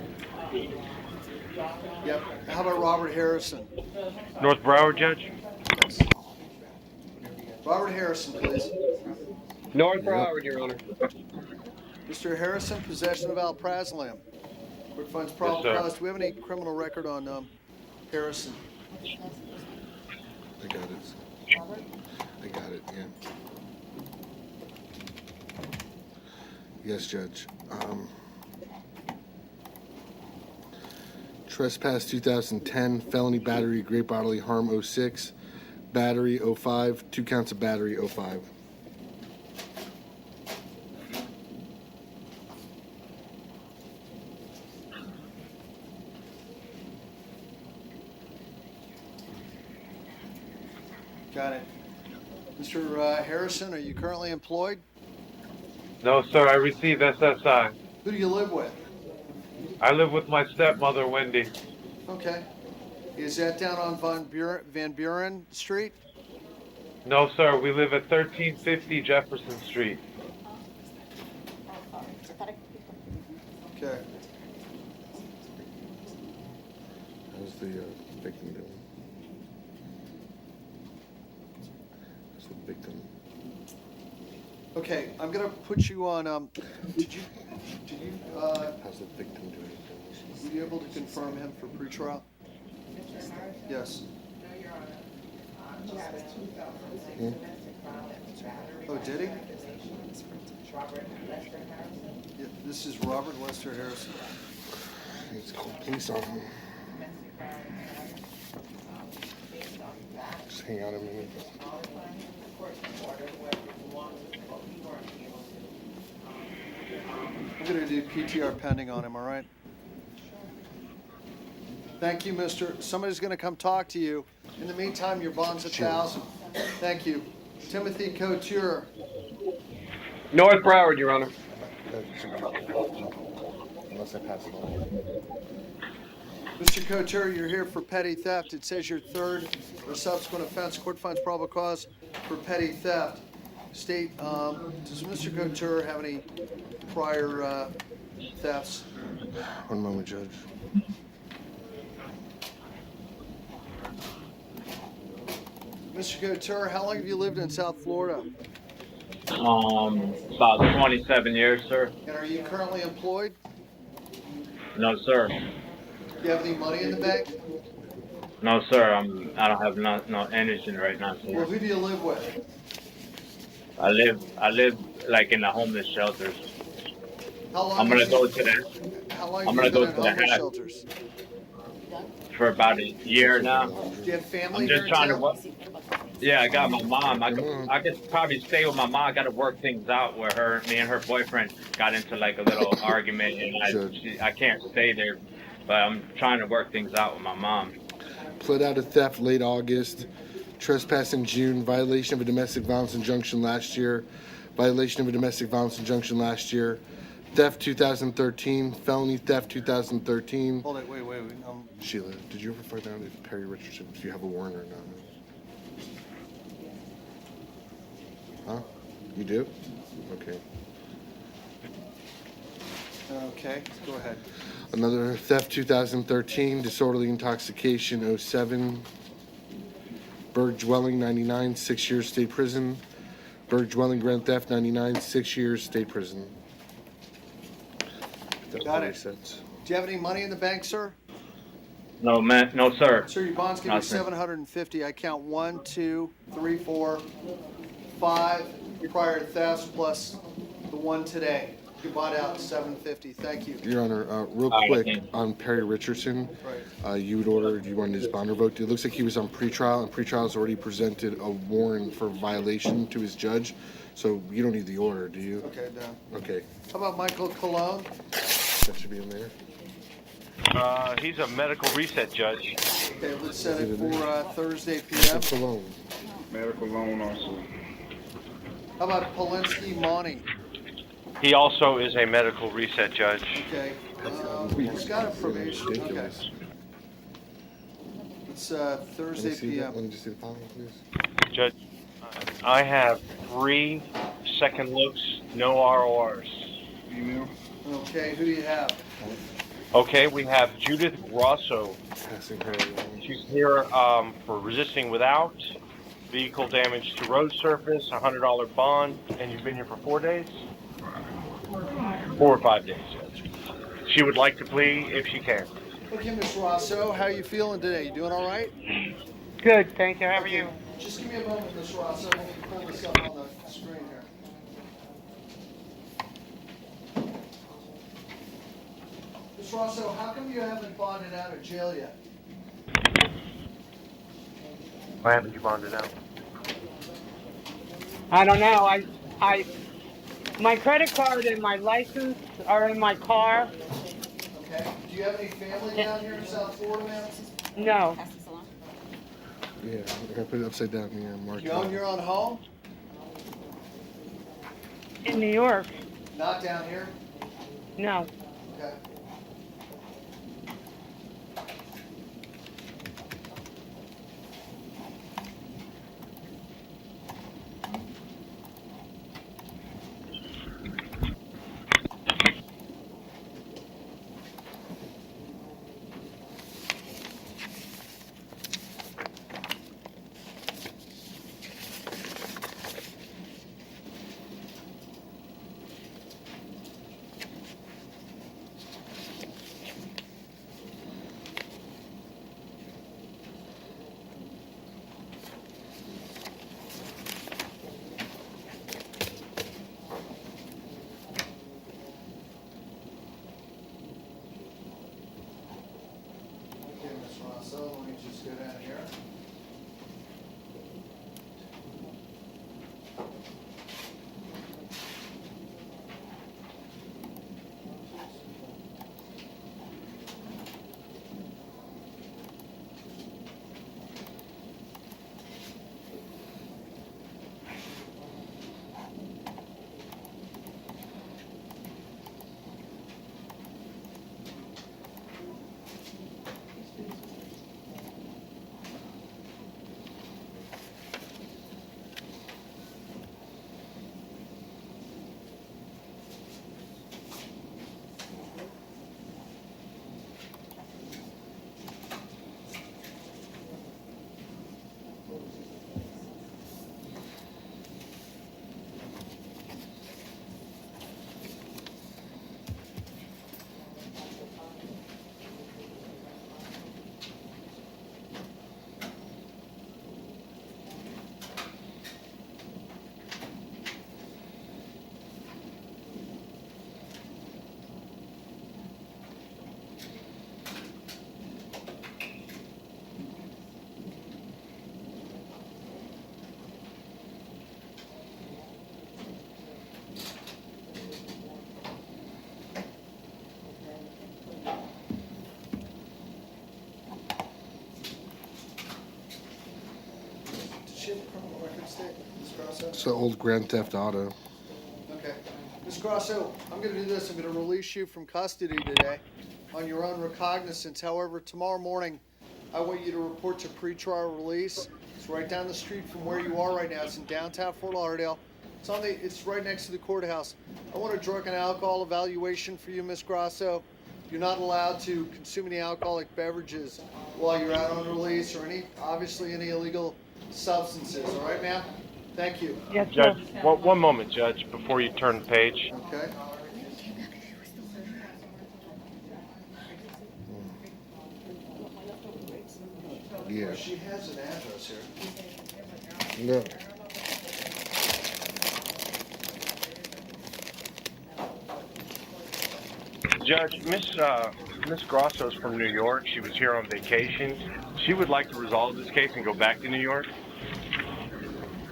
Yep. How about Robert Harrison? North Broward, Judge? Robert Harrison, please. North Broward, Your Honor. Mr. Harrison, possession of alprazolam. Court finds probable sir. cause. Do we have any criminal record on Harrison? I got it. I got it, yeah. Yes, Judge. Trespass 2010, felony battery, great bodily harm 06, battery 05, 2 counts of battery 05. Got it. Mr. Harrison, are you currently employed? No, sir, I received SSI. Who do you live with? I live with my stepmother, Wendy. Okay. Is that down on Van Buren Street? No, sir, we live at 1350 Jefferson Street. Okay. How's the victim doing? How's the victim? Okay, I'm gonna put you on, did you, How's the victim doing? were you able to confirm him for pretrial? Yes. Oh, did he? Yeah, this is Robert Lester Harrison. Let's call police on him. Just hang on a minute. I'm gonna do PTR pending on him, all right? Thank you, Mr. Somebody's gonna come talk to you. In the meantime, your bond's $1,000. Thank you. Timothy Coer. North Broward, Your Honor. Unless I pass it on. Mr. Coer, you're here for petty theft. It says your third or subsequent offense. Court finds probable cause for petty theft. State, does Mr. Coer have any prior thefts? One moment, Judge. Mr. Coer, how long have you lived in South Florida? About 27 years, sir. And are you currently employed? No, sir. Do you have any money in the bank? No, sir. I don't have no anything right now, sir. Well, who do you live with? I live like in the homeless shelters. How long I'm gonna have go you- to that How long I'm have you gonna been go in to the homeless hat. shelters? for about a year now. Do you have family I'm here just in trying to town? work. Yeah, I got my mom. I could probably stay with my mom. I got to work things out with her. Me and her boyfriend got into like a little argument, and I can't stay there. But I'm trying to work things out with my mom. Pled out of theft late August, trespassing June, violation of a domestic violence injunction last year, violation of a domestic violence injunction last year, theft 2013, felony theft 2013. Hold it, wait. Sheila, did you ever find out if Perry Richardson, if you have a warrant or not? Huh? You do? Okay. Okay, go ahead. Another theft 2013, disorderly intoxication 07, Burke dwelling 99, 6 years state prison. Burke dwelling grand theft 99, 6 years state prison. Got it. Do you have any money in the bank, sir? No, man. No, sir. Sir, your bond's gonna be Nothing. $750. I count 1, 2, 3, 4, 5 prior thefts plus the one today. You bought out $750. Thank you. Your Honor, real quick on Perry Richardson, you would order, you wanted his bond revoked. It looks like he was on pretrial, and pretrial has already presented a warrant for violation to his judge, so you don't need the order, do you? Okay, done. Okay, How about Michael Cologne? that should be in there. He's a medical reset judge. Okay, let's set it for Thursday p.m. Cologne. Medical loan also. How about Polinsky Monty? He also is a medical reset judge. Okay, he's got a probation. Okay. Ridiculous. It's Let me Thursday see that. p.m. Let me just see the file, please. Judge, I have 3 second looks, no RORs. Email. Okay, who do you have? Okay, we have Judith Roso. Passing her. She's here for resisting without, vehicle damage to road surface, $100 bond, and you've been here for 4 days? 4 or 5 days, Judge. She would like to plea if she can. Okay, Ms. Rosso, how are you feeling today? You doing all right? Good, thank you. How are you? Just give me a moment, Ms. Rosso. Let me pull this up on the screen here. Ms. Rosso, how come you haven't bonded out of jail yet? Why haven't you bonded out? I don't know. My credit card and my license are in my car. Okay. Do you have any family down here in South Florida, ma'am? No. Yeah, I gotta put it upside down here, Mark. You own your own home? In New York. Not down here? No. Okay. Okay, Ms. Rosso, let me just go down here. Grosso? It's an old Grand Theft Auto. Okay. Ms. Grosso, I'm going to do this. I'm going to release you from custody today on your own recognizance. However, tomorrow morning, I want you to report to pretrial release. It's right down the street from where you are right now. It's in downtown Fort Lauderdale. It's right next to the courthouse. I want a drug and alcohol evaluation for you, Ms. Grosso. You're not allowed to consume any alcoholic beverages while you're out on release or obviously any illegal substances. All right, ma'am? Thank you. Yes, Judge, sir. one moment, Judge, before you turn the page. Okay. Yeah. She has an address here. No. Judge, Miss Grosso's from New York. She was here on vacation. She would like to resolve this case and go back to New York.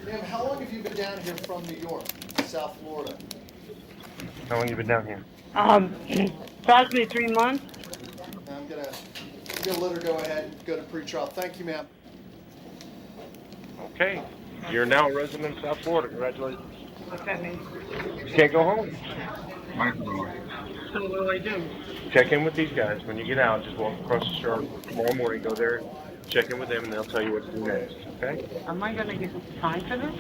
Ma'am, how long have you been down here from New York, South Florida? How long have you been down here? Approximately 3 months. I'm gonna let her go ahead and go to pretrial. Thank you, ma'am. Okay. You're now a resident of South Florida. Congratulations. What's that mean? You can't go home. So what do I do? Check in with these guys. When you get out, just walk across the street tomorrow morning. Go there, check in with them, and they'll tell you what to do next. Okay? Am I gonna get fined for this?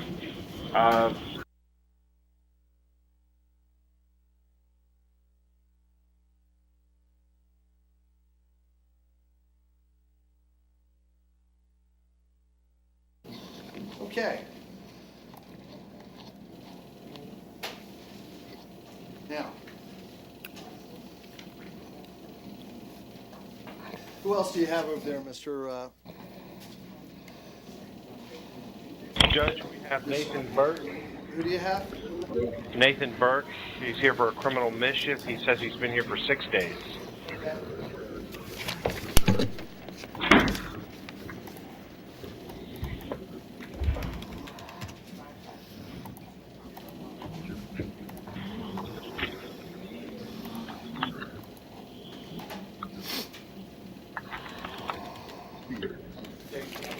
Okay. Now, who else do you have over there, Mr. Judge, we have Nathan Burke. Who do you have? Nathan Burke. He's here for a criminal mischief. He says he's been here for 6 days. Okay.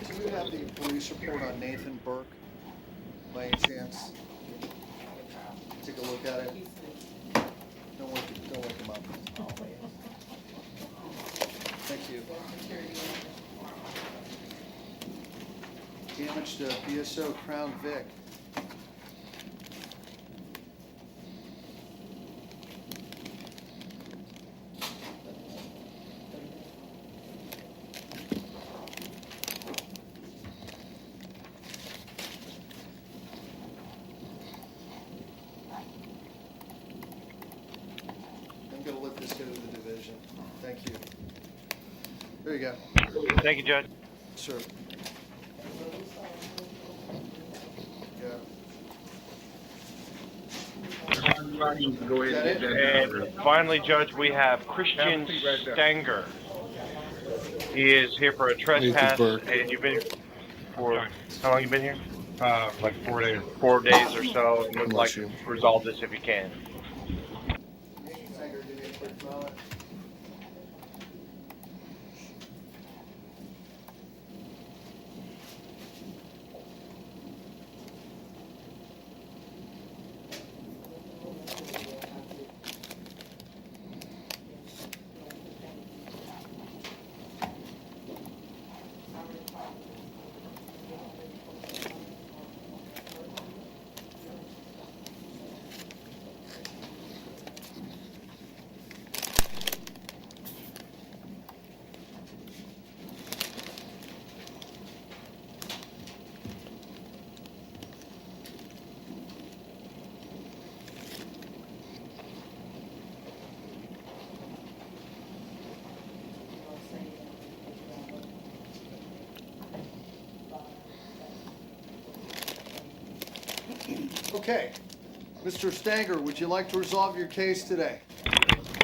Do you have the police report on Nathan Burke, by any chance? Take a look at it. Don't wake him up. Thank you. Damage to BSO Crown Vic. I'm gonna let this go to the division. Thank you. There you go. Thank you, Judge. Sure. Yeah. Go ahead and get that. And finally, Judge, we have Christian Stanger. He is here for a trespass. Burke. And you've been for how long you been here? Like 4 days. 4 days or so. And would Bless like you. to resolve this if you can. Sanger, give me a quick moment. Okay. Mr. Stanger, would you like to resolve your case today?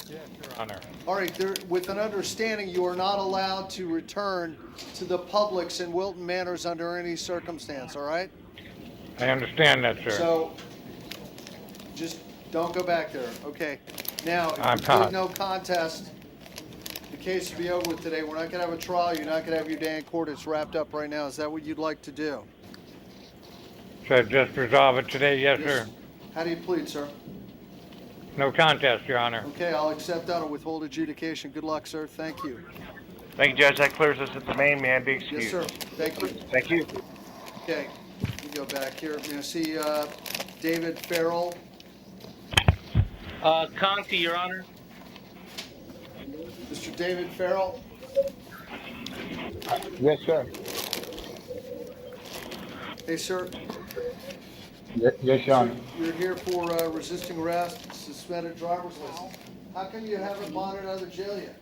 Yes, Your Honor. All right, with an understanding, you are not allowed to return to the Publix in Wilton Manors under any circumstance, all right? I understand that, sir. So, just don't go back there, okay? Now, if I'm you plead not. no contest, the case will be over with today. We're not gonna have a trial, you're not gonna have your day in court, it's wrapped up right now. Is that what you'd like to do? So just resolve it today, yes, sir. How do you plead, sir? No contest, Your Honor. Okay, I'll accept that and withhold adjudication. Good luck, sir. Thank you. Thank you, Judge. That clears us at the main. May I be excused? Yes, sir. Thank you. Thank you. Okay, let me go back here. May I see David Farrell? Conti, Your Honor. Mr. David Farrell? Yes, sir. Hey, sir. Yes, Your Honor. You're here for resisting arrest, suspended driver's license. How come you haven't bonded out of the jail yet?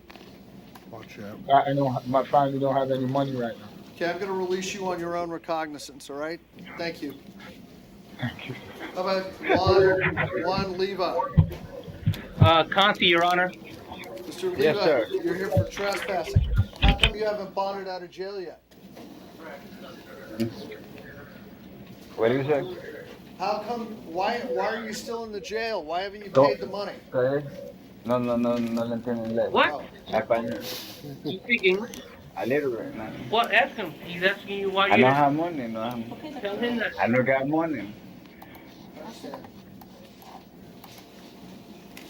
Watch out. I don't. My family don't have any money right now. Okay, I'm going to release you on your own recognizance, all right? Thank you. Thank you. How about Juan Leva? Conti, Your Honor. Mr. Leva, Yes, sir. you're here for trespassing. How come you haven't bonded out of jail yet? What did you say? How come, why are you still in the jail? Why haven't you paid the money? No le entiendo inglés. What? Español. You speak English? A little bit, man. What? Ask him. He's asking you why I you're don't have money, no. Tell him that. I don't got money. I understand.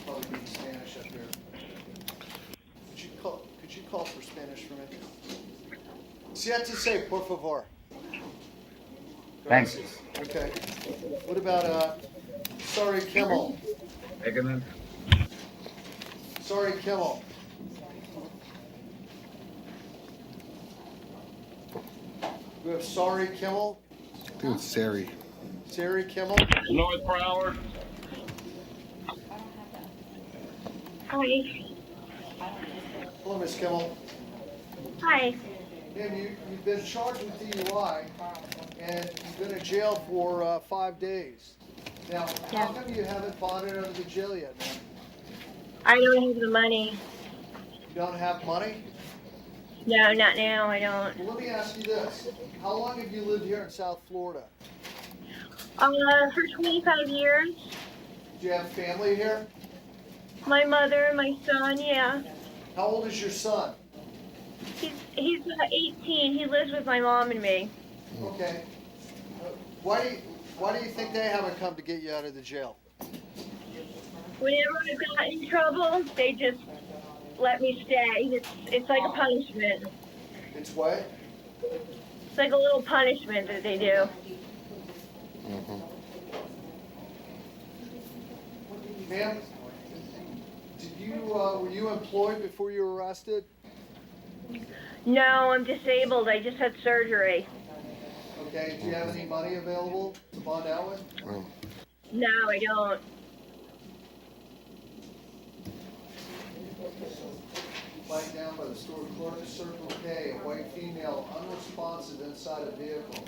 Probably being Spanish up here. Could you call for Spanish for me? Siete say, por favor. Thanks. Okay. What about, sorry, Kimmel? Sorry, Kimmel. We have sorry, Kimmel. I think it's Siri. Siri, Kimmel. North per hour. Hi. Hello, Miss Kimmel. Hi. Ma'am, you've been charged with DUI, and you've been in jail for 5 days. Now, how come you haven't bonded out of the jail yet, ma'am? I don't have the money. You don't have money? No, not now. I don't. Well, let me ask you this. How long have you lived here in South Florida? For 25 years. Do you have family here? My mother, my son, yeah. How old is your son? He's 18. He lives with my mom and me. Okay. Why do you think they haven't come to get you out of the jail? Whenever I got in trouble, they just let me stay. It's like a punishment. It's what? It's like a little punishment that they do. Ma'am, were you employed before you were arrested? No, I'm disabled. I just had surgery. Okay, do you have any money available to bond out with? No, I don't. Flagged down by the store clerk, Circle K, a white female, unresponsive inside a vehicle.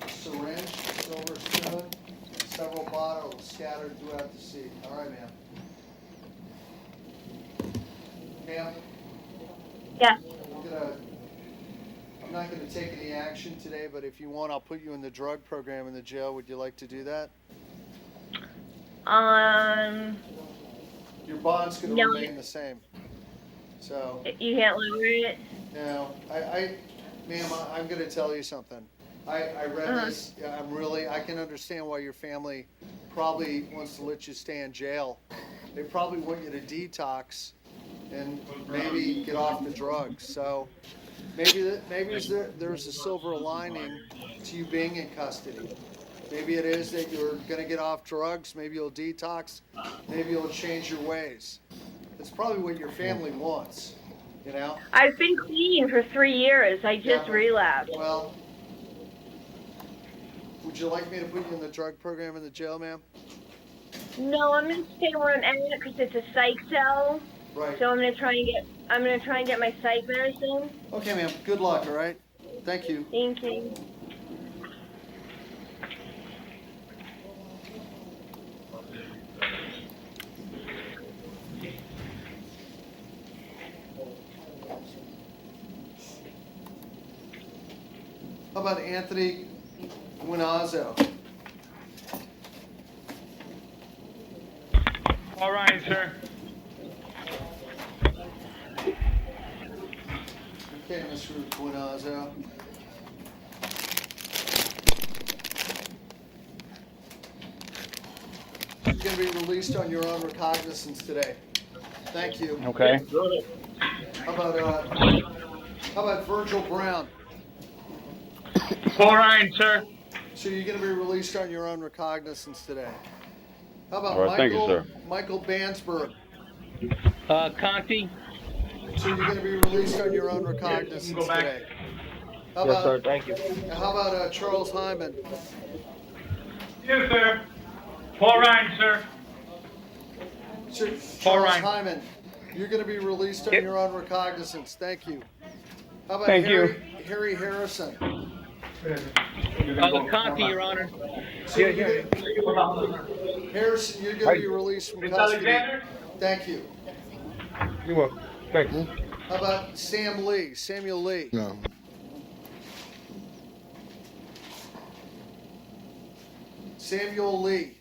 Syringe, silver spoon, several bottles scattered throughout the seat. All right, ma'am. Ma'am? Yeah. I'm not going to take any action today, but if you want, I'll put you in the drug program in the jail. Would you like to do that? Your bond's going to remain the same. So. You can't lower it? No. Ma'am, I'm going to tell you something. I read this. I can understand why your family probably wants to let you stay in jail. They probably want you to detox and maybe get off the drugs. So maybe there's a silver lining to you being in custody. Maybe it is that you're going to get off drugs. Maybe you'll detox. Maybe you'll change your ways. That's probably what your family wants, you know? I've been clean for 3 years. I just relapsed. Well, would you like me to put you in the drug program in the jail, ma'am? No, I'm gonna stay where I'm at because it's a psych cell. Right. So I'm gonna try and get my psych medicine. Okay, ma'am. Good luck. All right. Thank you. Thank you. How about Anthony Guinazzo? All right, sir. Okay, Mr. Guinazzo. You're going to be released on your own recognizance today. Thank you. Okay. How about Virgil Brown? All right, sir. So you're going to be released on your own recognizance today. How about All right, thank you, sir. Michael Bansberg? Conti? So you're going to be released on your own recognizance today. How Yes, about, sir. Thank you. How about Charles Hyman? Yes, sir. All right, sir. Charles Hyman, you're going to be released on your own recognizance. Thank you. How about Harry Harrison? Conti, Your Honor. So Harrison, you're going to be released from custody. Thank you. You're welcome. Thank you. How about Samuel Lee? No. Samuel Lee.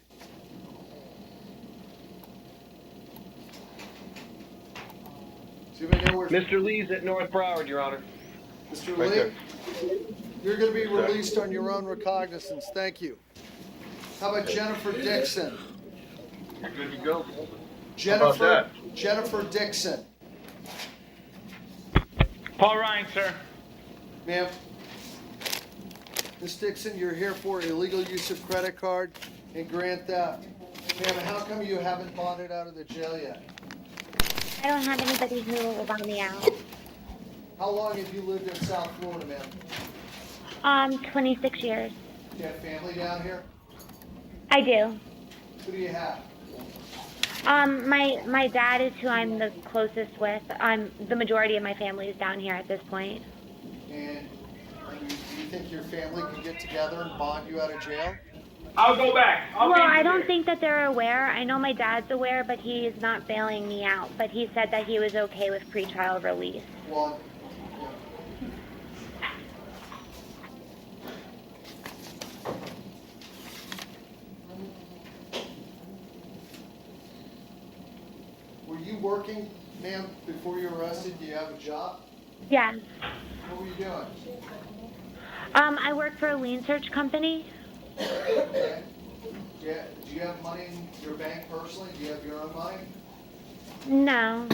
Mr. Lee's at North Broward, Your Honor. Mr. Right Lee, there. you're going to be released on your own recognizance. Thank you. How about Jennifer Dixon? Good to go. Jennifer Dixon. All right, sir. Ma'am. Ms. Dixon, you're here for illegal use of credit card and grand theft. Ma'am, how come you haven't bonded out of the jail yet? I don't have anybody who will bond me out. How long have you lived in South Florida, ma'am? 26 years. Do you have family down here? I do. Who do you have? My dad is who I'm the closest with. The majority of my family is down here at this point. And do you think your family can get together and bond you out of jail? I'll go back. Well, I don't think that they're aware. I know my dad's aware, but he is not bailing me out. But he said that he was okay with pretrial release. Well, were you working, ma'am, before you were arrested? Do you have a job? Yeah. What were you doing? I work for a lien search company. Okay. Do you have money in your bank personally? Do you have your own money? No.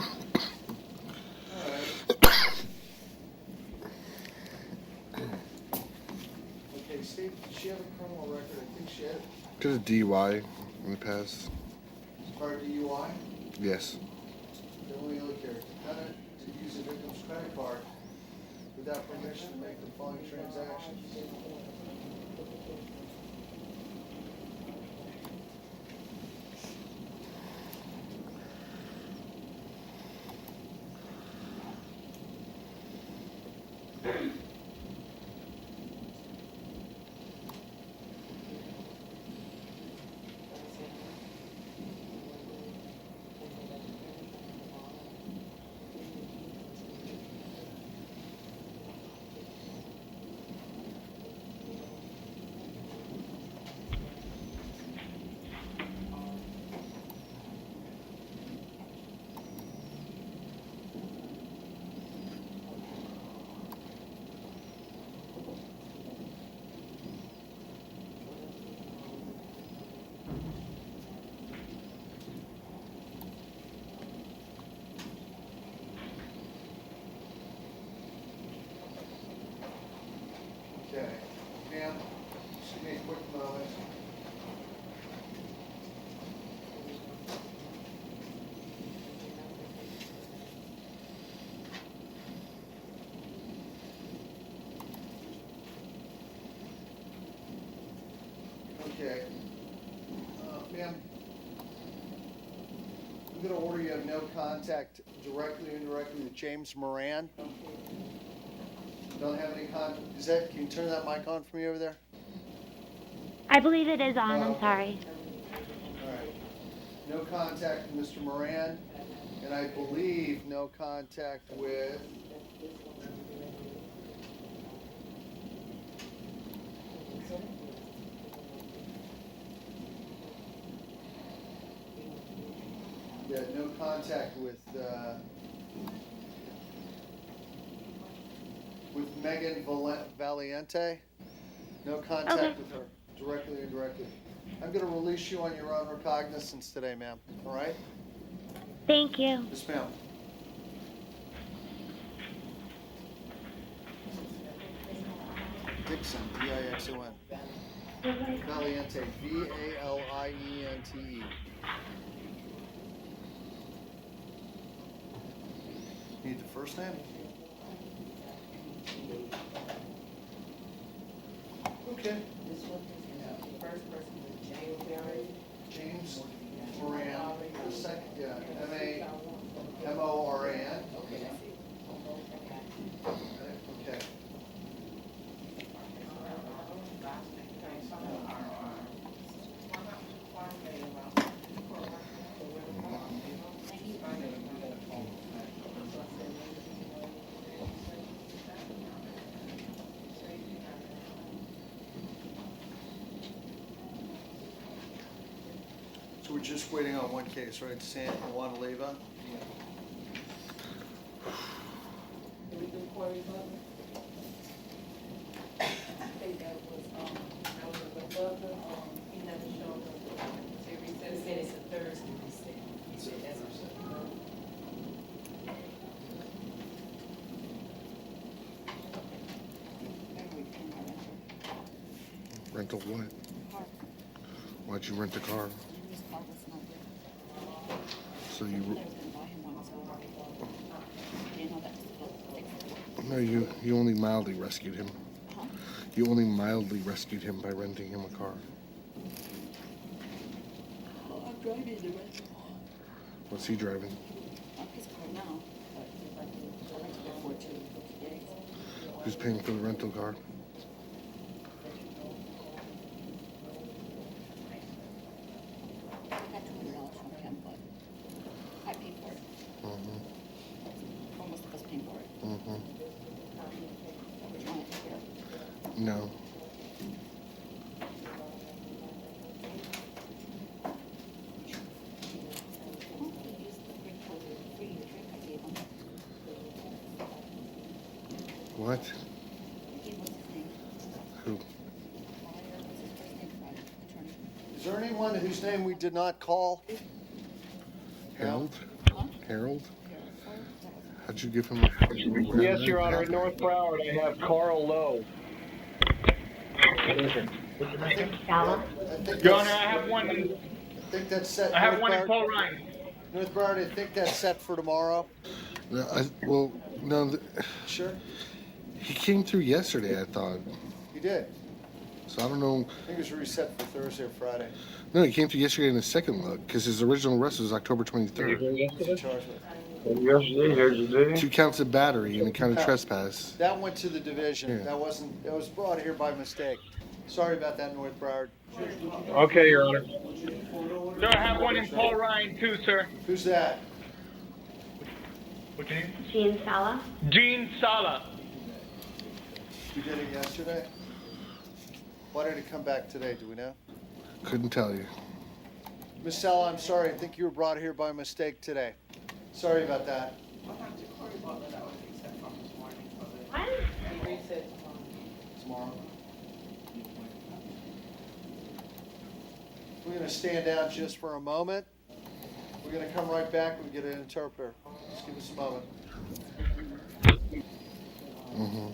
All right. Okay, Steve, does she have a criminal record? I think she had it. Could have DUI in the past. Part of DUI? Yes. Then we look here. Defendant to use a victim's credit card without permission to make the following transactions. Okay, ma'am, just give me a quick moment. Okay. Ma'am, I'm going to order you have no contact directly or indirectly with James Moran. Don't have any contact. Can you turn that mic on for me over there? I believe it is on. I'm sorry. All right. No contact with Mr. Moran, and I believe no contact with Yeah, no contact with Megan Valiente. No contact with her, directly or indirectly. I'm going to release you on your own recognizance today, ma'am. All right? Thank you. Yes, ma'am. Dixon, D-I-X-O-N. Valiente, V-A-L-I-E-N-T-E. Need the first name? Okay. James Moran, the second, yeah, M-A-M-O-R-A-N. Okay. Okay. So we're just waiting on one case, right? San Juan Leyva? Did we do Corey Butler? I think that was a Butler, he never showed up. Siri said it's a Thursday, he said that's a Rental what? Why'd you rent a car? So you... No, you only mildly rescued him. You only mildly rescued him by renting him a car. I'm driving the rental. What's he driving? His car now, but I rented it for 2 days. Who's paying for the rental car? I got $200 from him, but I paid for it. Mm-hmm. Almost of us paying for it. Mm-hmm. Would you want to take care of it? No. What? Who? Is there anyone whose name we did not call? Harold? Harold? How'd you give him a... Yes, Your Honor. In North Broward, I have Carl Lowe. Your Honor, I have one. I think that's set. I have one in Paul Ryan. North Broward, I think that's set for tomorrow. No, no. Sure. He came through yesterday, I thought. He did. So I don't know. I think it was reset for Thursday or Friday. No, he came through yesterday in a second look because his original arrest was October 23rd. Charged with. 2 counts of battery and a count of trespass. That went to the division. Yeah. That wasn't. That was brought here by mistake. Sorry about that, North Broward. Okay, Your Honor. Sir, I have one in Paul Ryan too, sir. Who's that? What's your name? Jean Sala. Gene Sala. You did it yesterday. Why did it come back today? Do we know? Couldn't tell you. Miss Sala, I'm sorry. I think you were brought here by mistake today. Sorry about that. Tomorrow. We're going to stand down just for a moment. We're going to come right back and get an interpreter. Just give us a moment. Mm-hmm.